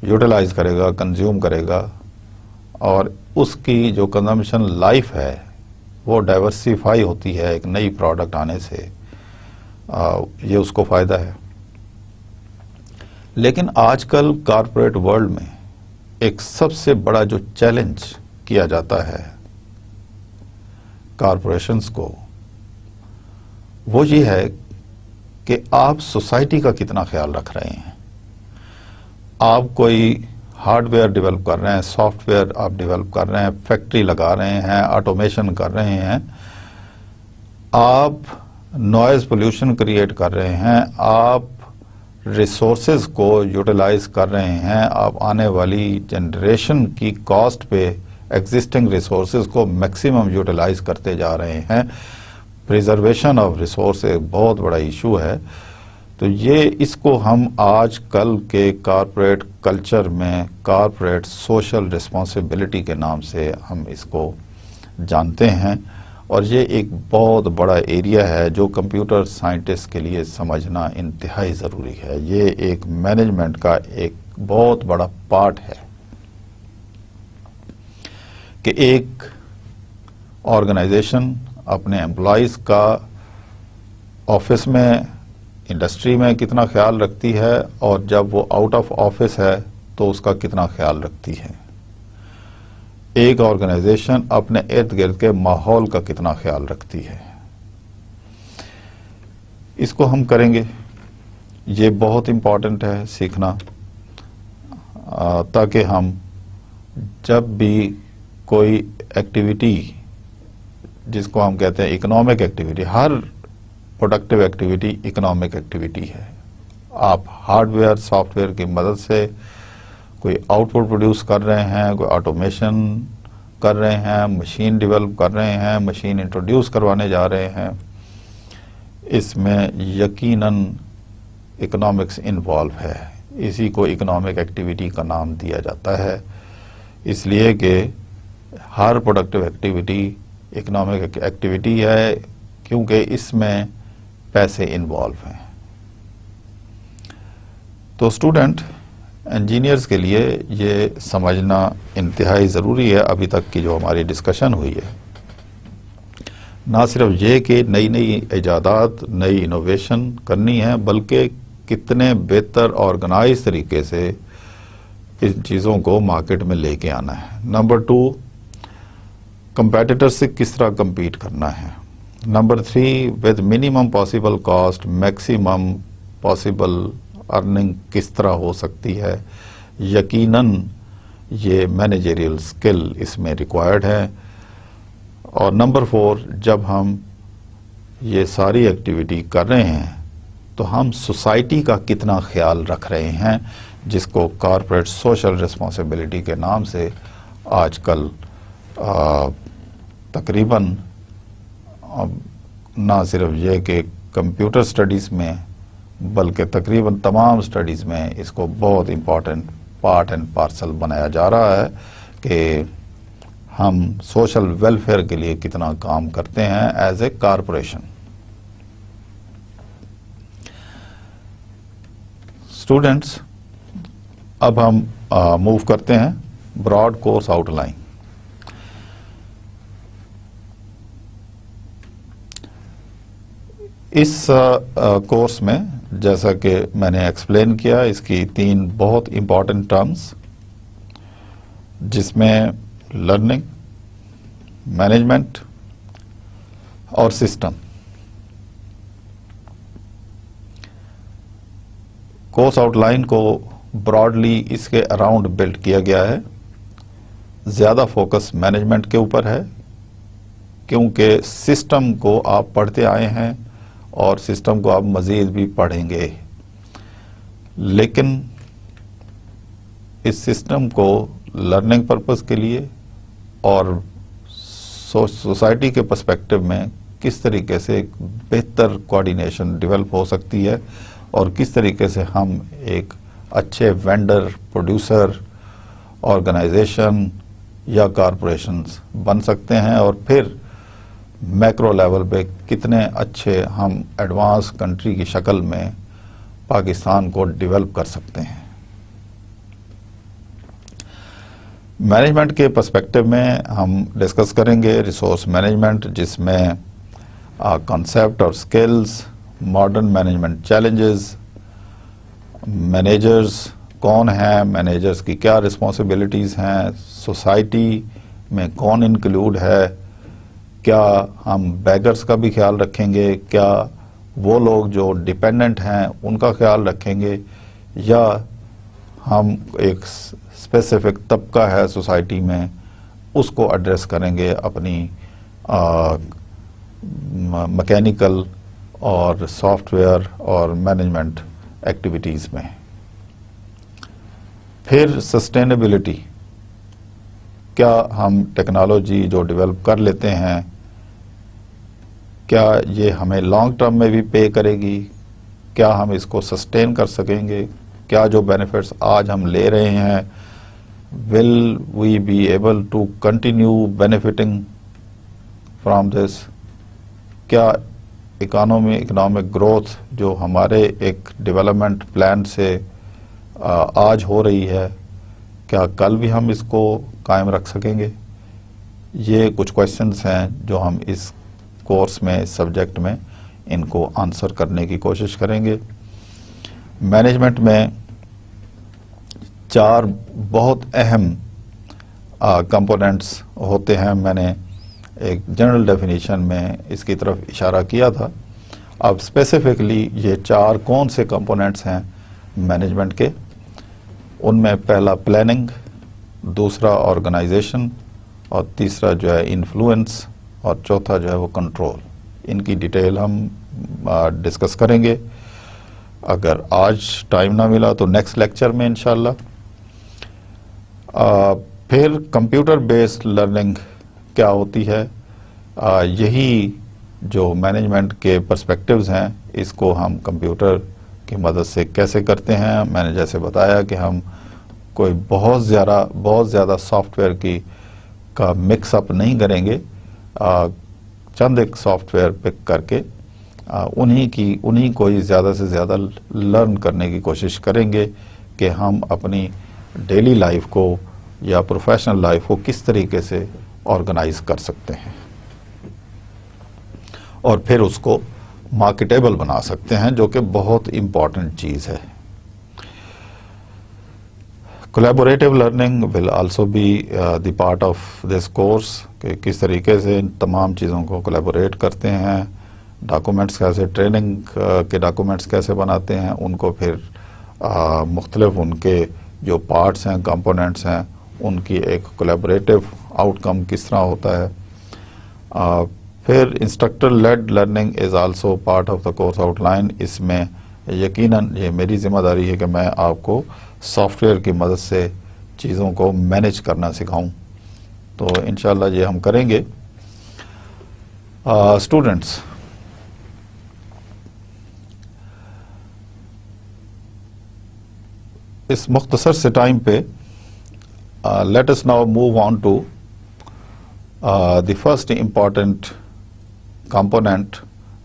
یوٹیلائز کرے گا، کنزیوم کرے گا، اور اس کی جو کنزمپشن لائف ہے وہ ڈائیورسیفائی ہوتی ہے ایک نئی پروڈکٹ آنے سے، یہ اس کو فائدہ ہے. لیکن آج کل کارپوریٹ ورلڈ میں ایک سب سے بڑا جو چیلنج کیا جاتا ہے کارپوریشنز کو، وہ یہ ہے کہ آپ سوسائٹی کا کتنا خیال رکھ رہے ہیں. آپ کوئی ہارڈ ویئر ڈیولپ کر رہے ہیں، سافٹ ویئر آپ ڈیولپ کر رہے ہیں، فیکٹری لگا رہے ہیں، آٹومیشن کر رہے ہیں، آپ نوائز پولیوشن کریٹ کر رہے ہیں، آپ ریسورسز کو یوٹیلائز کر رہے ہیں، آپ آنے والی جنریشن کی کاسٹ پہ ایگزسٹنگ ریسورسز کو میکسیمم یوٹیلائز کرتے جا رہے ہیں. پریزرویشن آف ریسورس ایک بہت بڑا ایشو ہے. تو یہ اس کو ہم آج کل کے کارپوریٹ کلچر میں کارپوریٹ سوشل ریسپانسبلٹی کے نام سے ہم اس کو جانتے ہیں، اور یہ ایک بہت بڑا ایریا ہے جو کمپیوٹر سائنٹسٹ کے لیے سمجھنا انتہائی ضروری ہے. یہ ایک مینجمنٹ کا ایک بہت بڑا پارٹ ہے کہ ایک آرگنائزیشن اپنے امپلائیز کا آفس میں، انڈسٹری میں کتنا خیال رکھتی ہے، اور جب وہ آؤٹ آف آفس ہے تو اس کا کتنا خیال رکھتی ہے. ایک آرگنائزیشن اپنے ارد گرد کے ماحول کا کتنا خیال رکھتی ہے. اس کو ہم کریں گے. یہ بہت امپورٹنٹ ہے سیکھنا، تاکہ ہم جب بھی کوئی ایکٹیویٹی، جس کو ہم کہتے ہیں اکنامک ایکٹیویٹی، ہر پروڈکٹیو ایکٹیویٹی اکنامک ایکٹیویٹی ہے. آپ ہارڈ ویئر سافٹ ویئر کی مدد سے کوئی آؤٹ پٹ پروڈیوس کر رہے ہیں، کوئی آٹومیشن کر رہے ہیں، مشین ڈیولپ کر رہے ہیں، مشین انٹروڈیوس کروانے جا رہے ہیں، اس میں یقیناً اکنامکس انوالو ہے. اسی کو اکنامک ایکٹیویٹی کا نام دیا جاتا ہے، اس لیے کہ ہر پروڈکٹیو ایکٹیویٹی اکنامک ایکٹیویٹی ہے، کیونکہ اس میں پیسے انوالو ہیں. تو اسٹوڈنٹ، انجینئرز کے لیے یہ سمجھنا انتہائی ضروری ہے. ابھی تک کی جو ہماری ڈسکشن ہوئی ہے، نہ صرف یہ کہ نئی نئی ایجادات، نئی انوویشن کرنی ہے، بلکہ کتنے بہتر آرگنائز طریقے سے ان چیزوں کو مارکیٹ میں لے کے آنا ہے. نمبر 2، کمپیٹیٹر سے کس طرح کمپیٹ کرنا ہے. Number 3، with minimum possible cost maximum possible earning کس طرح ہو سکتی ہے. یقیناً یہ مینیجریل اسکل اس میں ریکوائرڈ ہے. اور نمبر 4، جب ہم یہ ساری ایکٹیویٹی کر رہے ہیں تو ہم سوسائٹی کا کتنا خیال رکھ رہے ہیں، جس کو کارپوریٹ سوشل ریسپانسبلٹی کے نام سے آج کل تقریباً نہ صرف یہ کہ کمپیوٹر سٹڈیز میں، بلکہ تقریباً تمام سٹڈیز میں اس کو بہت امپورٹنٹ پارٹ اینڈ پارسل بنایا جا رہا ہے کہ ہم سوشل ویلفیئر کے لیے کتنا کام کرتے ہیں ایز اے کارپوریشن. اسٹوڈینٹس، اب ہم موو کرتے ہیں براڈ کورس آؤٹ لائن. اس کورس میں جیسا کہ میں نے ایکسپلین کیا، اس کی 3 بہت امپورٹنٹ ٹرمز، جس میں لرننگ، مینجمنٹ اور سسٹم. کورس آؤٹ لائن کو براڈلی اس کے اراؤنڈ بلڈ کیا گیا ہے. زیادہ فوکس مینجمنٹ کے اوپر ہے، کیونکہ سسٹم کو آپ پڑھتے آئے ہیں اور سسٹم کو آپ مزید بھی پڑھیں گے، لیکن اس سسٹم کو لرننگ پرپز کے لیے اور سوسائٹی کے پرسپیکٹو میں کس طریقے سے ایک بہتر کوآرڈینیشن ڈیولپ ہو سکتی ہے، اور کس طریقے سے ہم ایک اچھے وینڈر، پروڈیوسر، آرگنائزیشن یا کارپوریشنز بن سکتے ہیں، اور پھر میکرو لیول پہ کتنے اچھے ہم ایڈوانس کنٹری کی شکل میں پاکستان کو ڈیولپ کر سکتے ہیں. مینجمنٹ کے پرسپیکٹو میں ہم ڈسکس کریں گے ریسورس مینجمنٹ، جس میں کنسیپٹ اور skills, modern management challenges, managers کون ہیں، مینیجرز کی کیا رسپانسبلٹیز ہیں، سوسائٹی میں کون انکلوڈ ہے، کیا ہم بیگرز کا بھی خیال رکھیں گے، کیا وہ لوگ جو ڈیپینڈنٹ ہیں ان کا خیال رکھیں گے، یا ہم ایک اسپیسیفک طبقہ ہے سوسائٹی میں اس کو ایڈریس کریں گے اپنی مکینیکل اور سافٹ ویئر اور مینجمنٹ ایکٹیویٹیز میں۔ پھر سسٹینیبلٹی، کیا ہم ٹیکنالوجی جو ڈیولپ کر لیتے ہیں کیا یہ ہمیں لانگ ٹرم میں بھی پے کرے گی، کیا ہم اس کو سسٹین کر سکیں گے، کیا جو بینیفٹس آج ہم لے رہے ہیں will we be able to continue benefiting from this، کیا اکنامک گروتھ جو ہمارے ایک ڈیولپمنٹ پلان سے آج ہو رہی ہے کیا کل بھی ہم اس کو قائم رکھ سکیں گے۔ یہ کچھ کویشچنس ہیں جو ہم اس کورس میں، اس سبجیکٹ میں ان کو آنسر کرنے کی کوشش کریں گے۔ مینجمنٹ میں 4 بہت اہم کمپوننٹس ہوتے ہیں، میں نے ایک جنرل ڈیفینیشن میں اس کی طرف اشارہ کیا تھا۔ اب اسپیسیفکلی یہ 4 کون سے کمپوننٹس ہیں مینجمنٹ کے، ان میں پہلا پلاننگ، دوسرا آرگنائزیشن، اور تیسرا جو ہے انفلوئنس، اور چوتھا جو ہے وہ کنٹرول۔ ان کی ڈیٹیل ہم ڈسکس کریں گے، اگر آج ٹائم نہ ملا تو نیکسٹ لیکچر میں انشاءاللہ۔ پھر کمپیوٹر بیسڈ لرننگ کیا ہوتی ہے، یہی جو مینجمنٹ کے پرسپیکٹیوز ہیں اس کو ہم کمپیوٹر کی مدد سے کیسے کرتے ہیں۔ میں نے جیسے بتایا کہ ہم کوئی بہت زیادہ سافٹ ویئر کا مکس اپ نہیں کریں گے، چند ایک سافٹ ویئر پک کر کے انہی کو ہی زیادہ سے زیادہ لرن کرنے کی کوشش کریں گے کہ ہم اپنی ڈیلی لائف کو یا پروفیشنل لائف کو کس طریقے سے آرگنائز کر سکتے ہیں، اور پھر اس کو مارکیٹیبل بنا سکتے ہیں، جو کہ بہت امپورٹنٹ چیز ہے۔ Collaborative learning will also be the part of this course, کہ کس طریقے سے ان تمام چیزوں کو کولیبوریٹ کرتے ہیں، ڈاکومنٹس کیسے، ٹریننگ کے ڈاکومنٹس کیسے بناتے ہیں، ان کو پھر مختلف ان کے جو پارٹس ہیں، کمپوننٹس ہیں، ان کی ایک کولیبوریٹو آؤٹ کم کس طرح ہوتا ہے۔ پھر instructor led learning is also part of the course outline. اس میں یقیناً یہ میری ذمہ داری ہے کہ میں آپ کو سافٹ ویئر کی مدد سے چیزوں کو مینیج کرنا سکھاؤں، تو انشاءاللہ یہ ہم کریں گے۔ اسٹوڈنٹس، اس مختصر سے ٹائم پہ late us now move on to the first important component,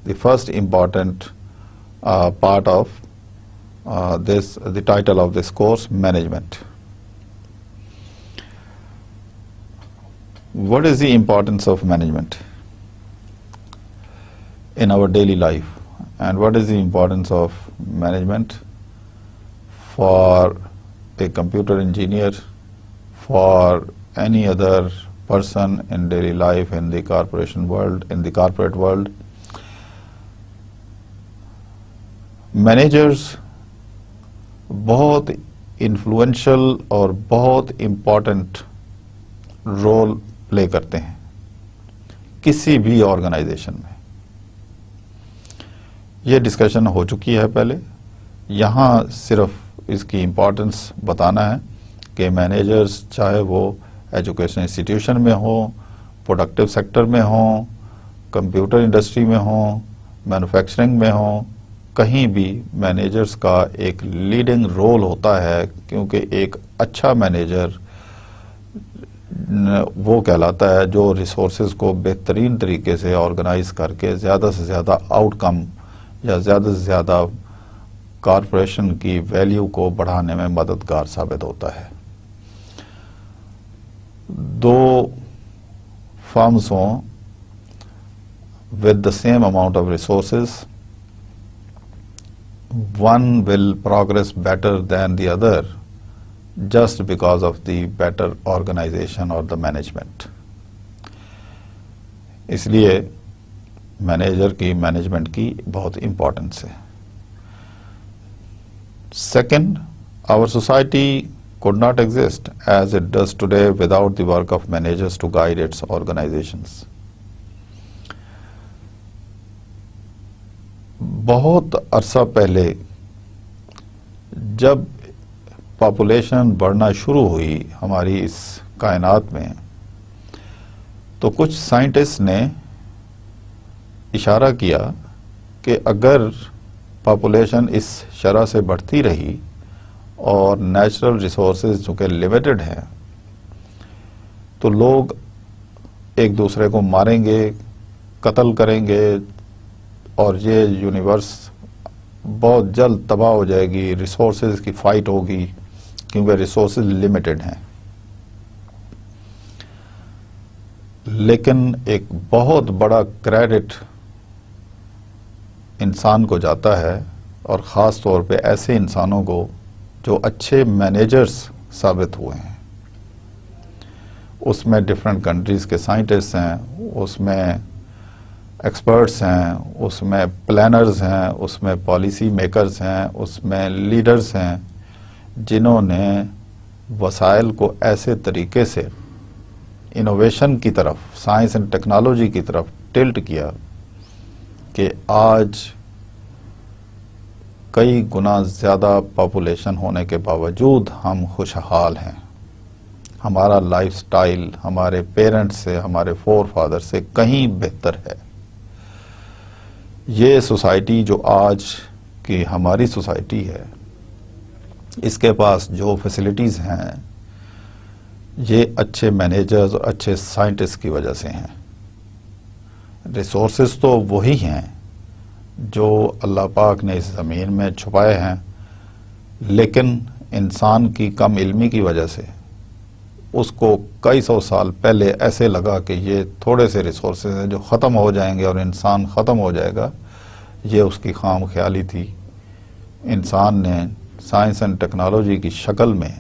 the first important part of the title of this course, management. What is the importance of management in our daily life, and what is the importance of management for a computer engineer, for any other person in daily life, in the corporation world, in the corporate world? Managers بہت influential اور بہت important role play کرتے ہیں کسی بھی organization میں۔ یہ discussion ہو چکی ہے پہلے، یہاں صرف اس کی امپورٹنس بتانا ہے کہ مینیجرز چاہے وہ ایجوکیشن انسٹیٹیوشن میں ہوں، پروڈکٹیو سیکٹر میں ہوں، کمپیوٹر انڈسٹری میں ہوں، مینوفیکچرنگ میں ہوں، کہیں بھی مینیجرز کا ایک لیڈنگ رول ہوتا ہے، کیونکہ ایک اچھا مینیجر وہ کہلاتا ہے جو ریسورسز کو بہترین طریقے سے آرگنائز کر کے زیادہ سے زیادہ آؤٹ کم یا زیادہ سے زیادہ کارپوریشن کی ویلیو کو بڑھانے میں مددگار ثابت ہوتا ہے۔ دو فرمز ہوں with the same amount of resources, one will progress better than the other just because of the better organization or the management. اس لیے مینیجر کی مینجمنٹ کی بہت امپورٹنس ہے. Second, our society could not exist as it does today without the work of managers to guide its organizations. بہت عرصہ پہلے جب population بڑھنا شروع ہوئی ہماری اس کائنات میں، تو کچھ سائنٹسٹ نے اشارہ کیا کہ اگر پاپولیشن اس شرح سے بڑھتی رہی اور نیچرل ریسورسز چونکہ لمیٹڈ ہیں تو لوگ ایک دوسرے کو ماریں گے، قتل کریں گے، اور یہ یونیورس بہت جلد تباہ ہو جائے گی. ریسورسز کی فائٹ ہوگی کیونکہ ریسورسز لمیٹڈ ہیں. لیکن ایک بہت بڑا کریڈٹ انسان کو جاتا ہے، اور خاص طور پہ ایسے انسانوں کو جو اچھے مینیجرز ثابت ہوئے ہیں. اس میں ڈفرینٹ کنٹریز کے سائنٹسٹ ہیں، اس میں ایکسپرٹس ہیں، اس میں پلانرز ہیں، اس میں پالیسی میکرز ہیں، اس میں لیڈرز ہیں، جنہوں نے وسائل کو ایسے طریقے سے انوویشن کی طرف، سائنس اینڈ ٹیکنالوجی کی طرف ٹلٹ کیا کہ آج کئی گنا زیادہ پاپولیشن ہونے کے باوجود ہم خوشحال ہیں. ہمارا لائف سٹائل ہمارے پیرنٹس سے، ہمارے فور فادر سے کہیں بہتر ہے. یہ سوسائٹی جو آج کی ہماری سوسائٹی ہے، اس کے پاس جو فیسلٹیز ہیں، یہ اچھے مینیجرز اور اچھے سائنٹسٹ کی وجہ سے ہیں. ریسورسز تو وہی ہیں جو اللہ پاک نے اس زمین میں چھپائے ہیں، لیکن انسان کی کم علمی کی وجہ سے اس کو کئی سو سال پہلے ایسے لگا کہ یہ تھوڑے سے ریسورسز ہیں جو ختم ہو جائیں گے اور انسان ختم ہو جائے گا. یہ اس کی خام خیالی تھی. انسان نے سائنس اینڈ ٹیکنالوجی کی شکل میں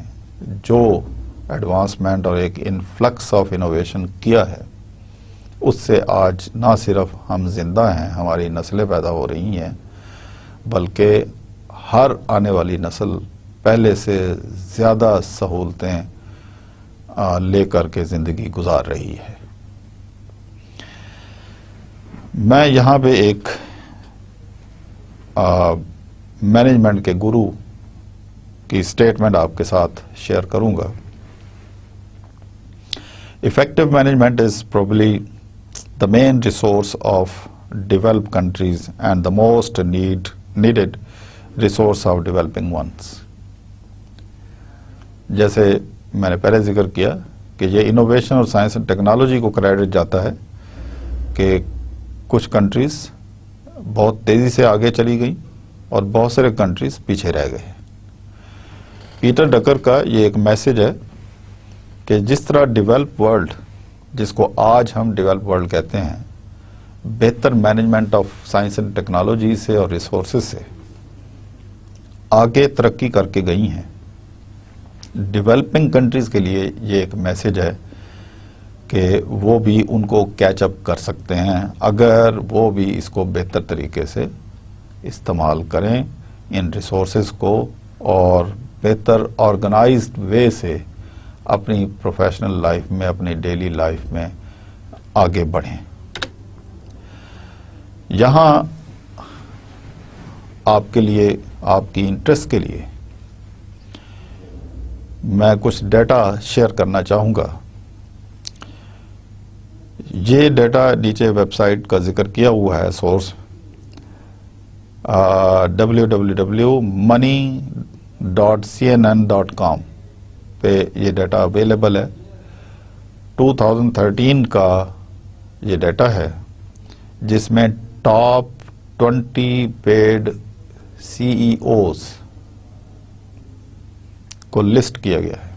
جو ایڈوانسمنٹ اور ایک انفلکس آف انوویشن کیا ہے، اس سے آج نہ صرف ہم زندہ ہیں، ہماری نسلیں پیدا ہو رہی ہیں، بلکہ ہر آنے والی نسل پہلے سے زیادہ سہولتیں لے کر کے زندگی گزار رہی ہے. میں یہاں پہ ایک مینجمنٹ کے گرو کی اسٹیٹمنٹ آپ کے ساتھ شیئر کروں گا. Effective management is probably the main resource of developed countries and the most needed resource of developing ones. جیسے میں نے پہلے ذکر کیا کہ یہ انوویشن اور سائنس اینڈ ٹیکنالوجی کو کریڈٹ جاتا ہے کہ کچھ کنٹریز بہت تیزی سے آگے چلی گئیں اور بہت سارے کنٹریز پیچھے رہ گئے. پیٹر ڈکر کا یہ ایک میسج ہے کہ جس طرح ڈیولپ ورلڈ، جس کو آج ہم ڈیولپ ورلڈ کہتے ہیں، بہتر management of science and technology سے اور ریسورسز سے آگے ترقی کر کے گئی ہیں، ڈیولپنگ کنٹریز کے لیے یہ ایک میسج ہے کہ وہ بھی ان کو کیچ اپ کر سکتے ہیں اگر وہ بھی اس کو بہتر طریقے سے استعمال کریں، ان ریسورسز کو، اور بہتر آرگنائزڈ وے سے اپنی پروفیشنل لائف میں، اپنی ڈیلی لائف میں آگے بڑھیں. یہاں آپ کے لیے، آپ کی انٹرسٹ کے لیے میں کچھ ڈیٹا شیئر کرنا چاہوں گا. یہ ڈیٹا نیچے ویب سائٹ کا ذکر کیا ہوا ہے، سورس www.money.cnn.com پہ یہ ڈیٹا اویلیبل ہے. 2013 کا یہ ڈیٹا ہے جس میں ٹاپ 20 پیڈ CEOs کو لسٹ کیا گیا ہے.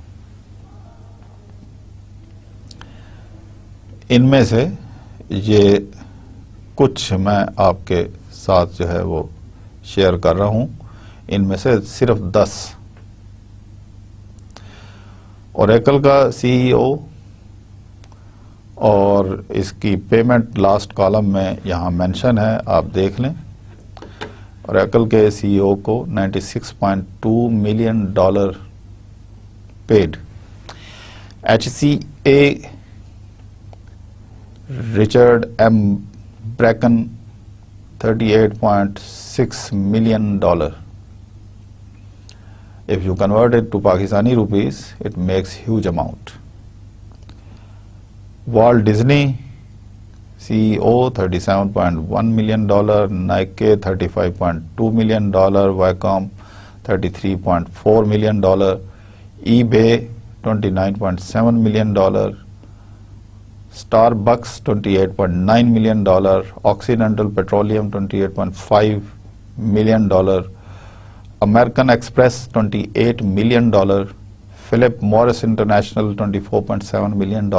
ان میں سے یہ کچھ میں آپ کے ساتھ جو ہے وہ شیئر کر رہا ہوں. ان میں سے صرف 10. اوریکل کا سی ای او اور اس کی پیمنٹ لاسٹ کالم میں یہاں مینشن ہے, آپ دیکھ لیں. اوریکل کے سی ای او کو $96.2 million paid. H C A Richard M Bracken $38.6 million. If you convert it to Pakistani rupees, it makes huge amount. Walt Disney CEO $37.1 million, Nike $35.2 million, Viacom $33.4 million, eBay $29.7 million, Starbucks $28.9 million, Occidental Petroleum $28.5 million, American Express $28 million, Philip Morris International $24.7 million.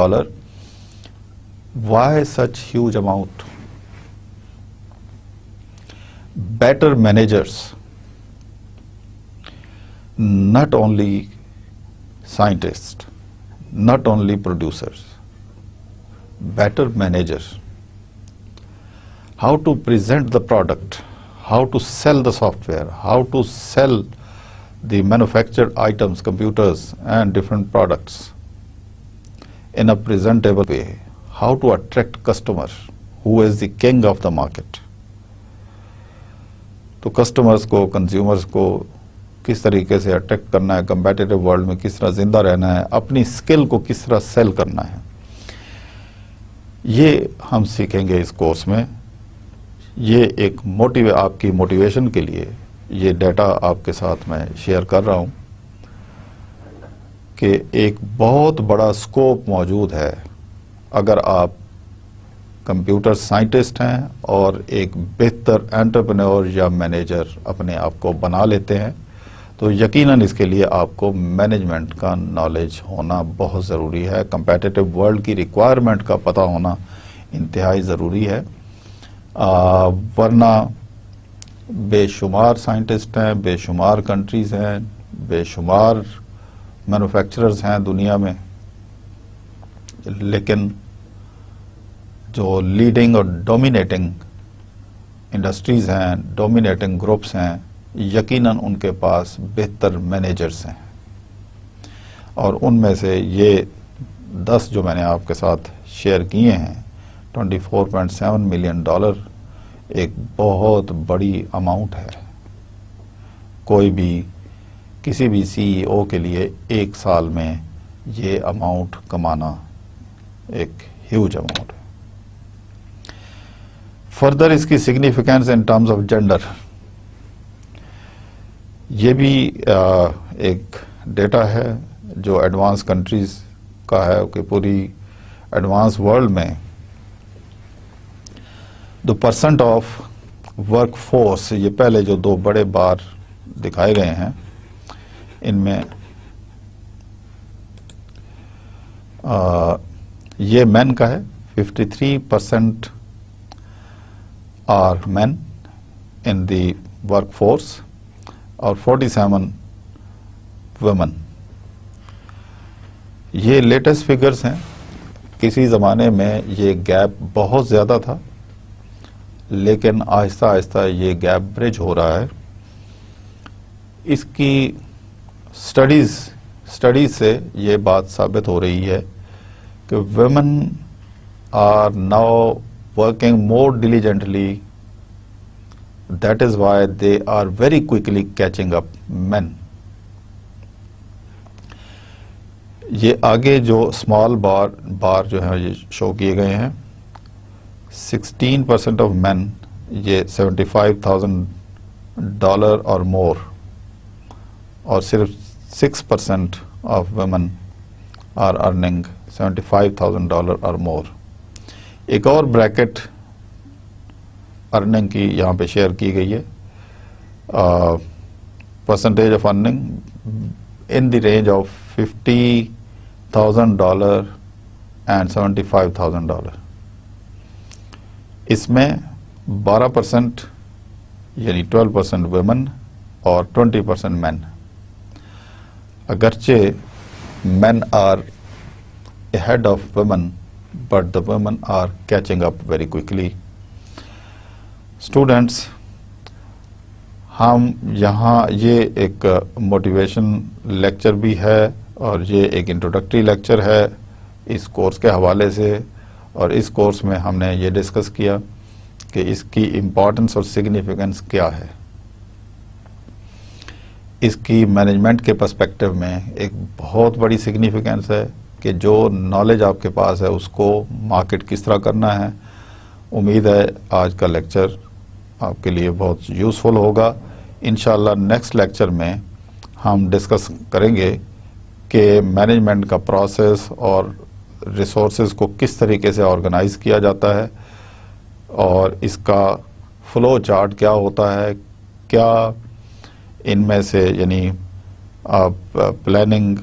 Why such huge amount? Better managers, not only scientists, not only producers, better managers. How to present the product, how to sell the software, how to sell the manufactured items, computers and different products in a presentable way, how to attract customer who is the king of the market. تو customers کو, consumers کو کس طریقے سے attract کرنا ہے, competitive world میں کس طرح زندہ رہنا ہے, اپنی اسکل کو کس طرح سیل کرنا ہے, یہ ہم سیکھیں گے اس کورس میں. یہ ایک آپ کی موٹیویشن کے لیے یہ ڈیٹا آپ کے ساتھ میں شیئر کر رہا ہوں کہ ایک بہت بڑا اسکوپ موجود ہے. اگر آپ کمپیوٹر سائنٹسٹ ہیں اور ایک بہتر انٹرپرینور یا مینیجر اپنے آپ کو بنا لیتے ہیں تو یقیناً اس کے لیے آپ کو مینجمنٹ کا نالج ہونا بہت ضروری ہے. کمپیٹیٹو ورلڈ کی ریکوائرمنٹ کا پتہ ہونا انتہائی ضروری ہے. ورنہ بے شمار سائنٹسٹ ہیں, بے شمار کنٹریز ہیں, بے شمار مینوفیکچررز ہیں دنیا میں, لیکن جو لیڈنگ اور ڈومینیٹنگ انڈسٹریز ہیں, ڈومینیٹنگ گروپس ہیں, یقیناً ان کے پاس بہتر مینیجرز ہیں. اور ان میں سے یہ 10 جو میں نے آپ کے ساتھ شیئر کیے ہیں, $24.7 ملین ایک بہت بڑی اماؤنٹ ہے. کوئی بھی کسی بھی سی ای او کے لیے ایک سال میں یہ اماؤنٹ کمانا ایک ہیوج اماؤنٹ ہے. فردر اس کی significance in terms of gender, یہ بھی ایک ڈیٹا ہے جو ایڈوانس کنٹریز کا ہے کہ پوری ایڈوانس ورلڈ میں the percent of work force, یہ پہلے جو 2 بڑے بار دکھائے گئے ہیں ان میں یہ مین کا ہے. 53% are men in the workforce اور 47 women. یہ لیٹسٹ فگرز ہیں. کسی زمانے میں یہ گیپ بہت زیادہ تھا, لیکن آہستہ آہستہ یہ گیپ برج ہو رہا ہے. اس کی اسٹڈیز سے یہ بات ثابت ہو رہی ہے کہ women are now working more diligently. That is why they are very quickly catching up men. یہ آگے جو اسمال بار جو ہیں یہ شو کیے گئے ہیں, 16% آف مین, یہ $75,000 اور مور, اور صرف 6% آف ویمن آر ارننگ $75,000 اور مور. ایک اور بریکٹ ارننگ کی یہاں پہ شیئر کی گئی ہے. Percentage of earning in the range of $50,000 and $75,000. اس میں 12% یعنی 12% women اور 20% men. اگرچہ men are ahead of women, but the women are catching up very quickly. Students, ہم یہاں یہ ایک موٹیویشن لیکچر بھی ہے اور یہ ایک انٹروڈکٹری لیکچر ہے اس کورس کے حوالے سے، اور اس کورس میں ہم نے یہ ڈسکس کیا کہ اس کی امپورٹنس اور سگنیفیکنس کیا ہے. اس کی مینجمنٹ کے پرسپیکٹو میں ایک بہت بڑی سگنیفیکنس ہے کہ جو نالج آپ کے پاس ہے اس کو مارکیٹ کس طرح کرنا ہے. امید ہے آج کا لیکچر آپ کے لیے بہت یوزفل ہوگا. انشاءاللہ نیکسٹ لیکچر میں ہم ڈسکس کریں گے کہ مینجمنٹ کا پروسیس اور ریسورسز کو کس طریقے سے آرگنائز کیا جاتا ہے اور اس کا فلو چارٹ کیا ہوتا ہے، کیا ان میں سے یعنی پلاننگ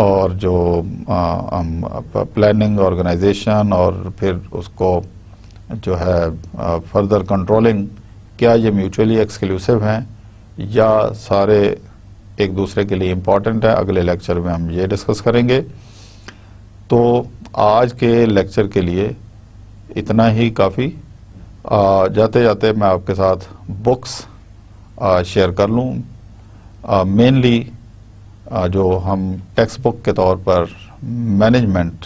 اور جو پلاننگ آرگنائزیشن اور پھر اس کو جو ہے فردر کنٹرولنگ، کیا یہ میوچولی ایکسکلوسیو ہیں یا سارے ایک دوسرے کے لیے امپورٹنٹ ہیں. اگلے لیکچر میں ہم یہ ڈسکس کریں گے. تو آج کے لیکچر کے لیے اتنا ہی کافی. جاتے جاتے میں آپ کے ساتھ بکس شیئر کر لوں. مینلی جو ہم ٹیکسٹ بک کے طور پر مینجمنٹ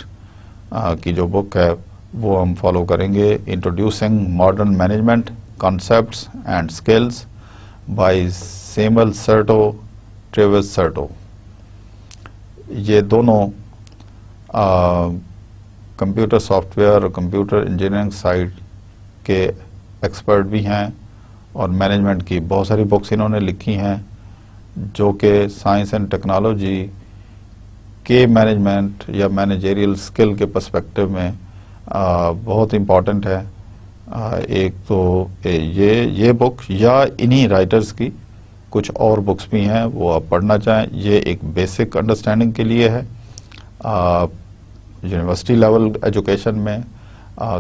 کی جو بک ہے وہ ہم فالو کریں گے. Introducing modern management concepts and skills by Samuel Certo Travis Certo. یہ دونوں کمپیوٹر سافٹ ویئر اور کمپیوٹر انجینئرنگ سائڈ کے ایکسپرٹ بھی ہیں اور مینجمنٹ کی بہت ساری بکس انہوں نے لکھی ہیں جو کہ سائنس اینڈ ٹیکنالوجی کے مینجمنٹ یا مینیجریل اسکل کے پرسپیکٹو میں بہت امپورٹنٹ ہے. ایک تو یہ بک یا انہی رائٹرز کی کچھ اور بکس بھی ہیں وہ آپ پڑھنا چاہیں. یہ ایک بیسک انڈرسٹینڈنگ کے لیے ہے. یونیورسٹی لیول ایجوکیشن میں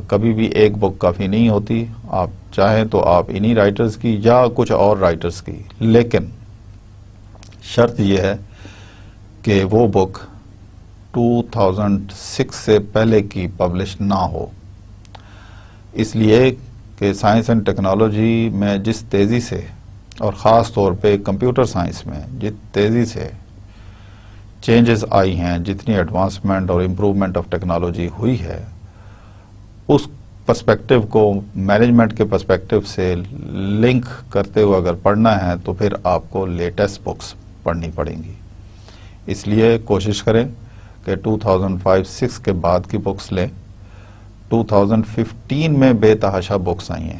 کبھی بھی ایک بک کافی نہیں ہوتی. آپ چاہیں تو آپ انہی رائٹرز کی یا کچھ اور رائٹرز کی، لیکن شرط یہ ہے کہ وہ بک 2006 سے پہلے کی پبلش نہ ہو. اس لیے کہ سائنس اینڈ ٹیکنالوجی میں جس تیزی سے اور خاص طور پہ کمپیوٹر سائنس میں جس تیزی سے چینجز آئی ہیں، جتنی ایڈوانسمنٹ اور امپروومنٹ آف ٹیکنالوجی ہوئی ہے، اس پرسپیکٹو کو مینجمنٹ کے پرسپیکٹو سے لنک کرتے ہوئے اگر پڑھنا ہے تو پھر آپ کو لیٹسٹ بکس پڑھنی پڑیں گی. اس لیے کوشش کریں کہ 2005-06 کے بعد کی بکس لیں. 2015 میں بے تحاشا بکس آئی ہیں.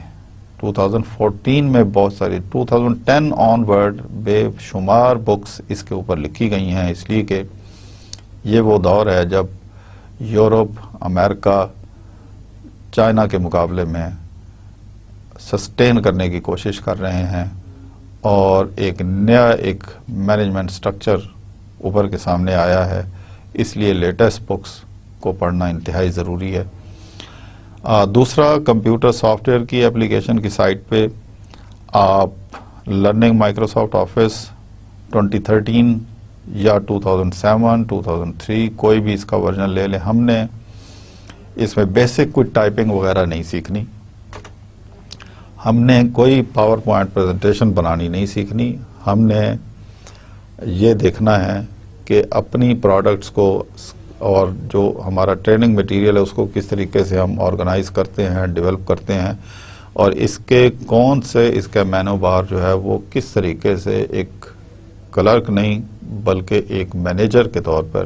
2014 میں بہت ساری، 2010 آن ورڈ بے شمار بکس اس کے اوپر لکھی گئی ہیں. اس لیے کہ یہ وہ دور ہے جب یورپ، امریکہ، چائنا کے مقابلے میں سسٹین کرنے کی کوشش کر رہے ہیں اور ایک نیا ایک مینجمنٹ سٹرکچر اوپر کے سامنے آیا ہے. اس لیے لیٹسٹ بکس کو پڑھنا انتہائی ضروری ہے. دوسرا، کمپیوٹر سافٹ ویئر کی اپلیکیشن کی سائٹ پہ آپ لرننگ مائکروسافٹ آفس 2013 یا 2007 2003 کوئی بھی اس کا ورژن لے لیں. ہم نے اس میں بیسک کوئی ٹائپنگ وغیرہ نہیں سیکھنی. ہم نے کوئی پاور پوائنٹ پریزنٹیشن بنانی نہیں سیکھنی. ہم نے یہ دیکھنا ہے کہ اپنی پروڈکٹس کو اور جو ہمارا ٹریننگ مٹیریل ہے اس کو کس طریقے سے ہم آرگنائز کرتے ہیں، ڈیولپ کرتے ہیں، اور اس کے کون سے اس کا مینو بار جو ہے وہ کس طریقے سے ایک کلرک نہیں بلکہ ایک مینیجر کے طور پر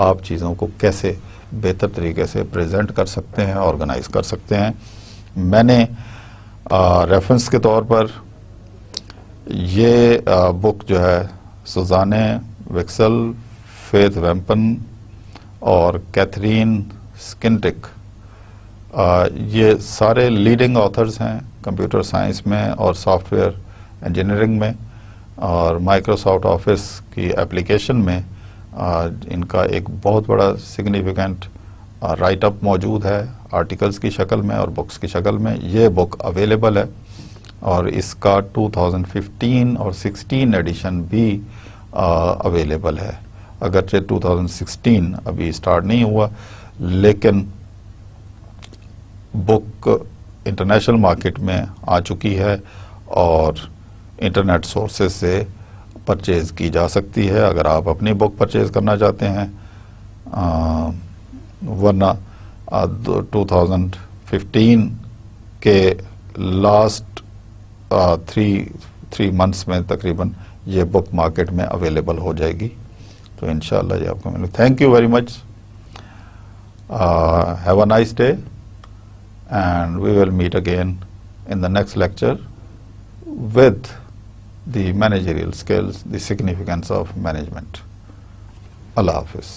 آپ چیزوں کو کیسے بہتر طریقے سے پریزنٹ کر سکتے ہیں، آرگنائز کر سکتے ہیں. میں نے ریفرنس کے طور پر یہ بک جو ہے سوزانے ویکسل، فیتھ ویمپن اور کیتھرین سکنٹک، یہ سارے لیڈنگ آتھرز ہیں کمپیوٹر سائنس میں اور سافٹ ویئر انجینئرنگ میں اور مائکروسافٹ آفس کی اپلیکیشن میں. ان کا ایک بہت بڑا سگنیفیکنٹ رائٹ اپ موجود ہے آرٹیکلز کی شکل میں اور بکس کی شکل میں. یہ بک اویلیبل ہے اور اس کا 2015 اور 16 ایڈیشن بھی اویلیبل ہے. اگرچہ 2016 ابھی سٹارٹ نہیں ہوا لیکن بک انٹرنیشنل مارکیٹ میں آ چکی ہے اور انٹرنیٹ سورسز سے پرچیز کی جا سکتی ہے اگر آپ اپنی بک پرچیز کرنا چاہتے ہیں. ورنہ 2015 کے لاسٹ 3 منتھس میں تقریباً یہ بک مارکیٹ میں اویلیبل ہو جائے گی. تو انشاءاللہ یہ آپ کو ملے. Thank you very much. Have a nice day and we will meet again in the next lecture with the managerial skills, the significance of management. Allah Hafiz.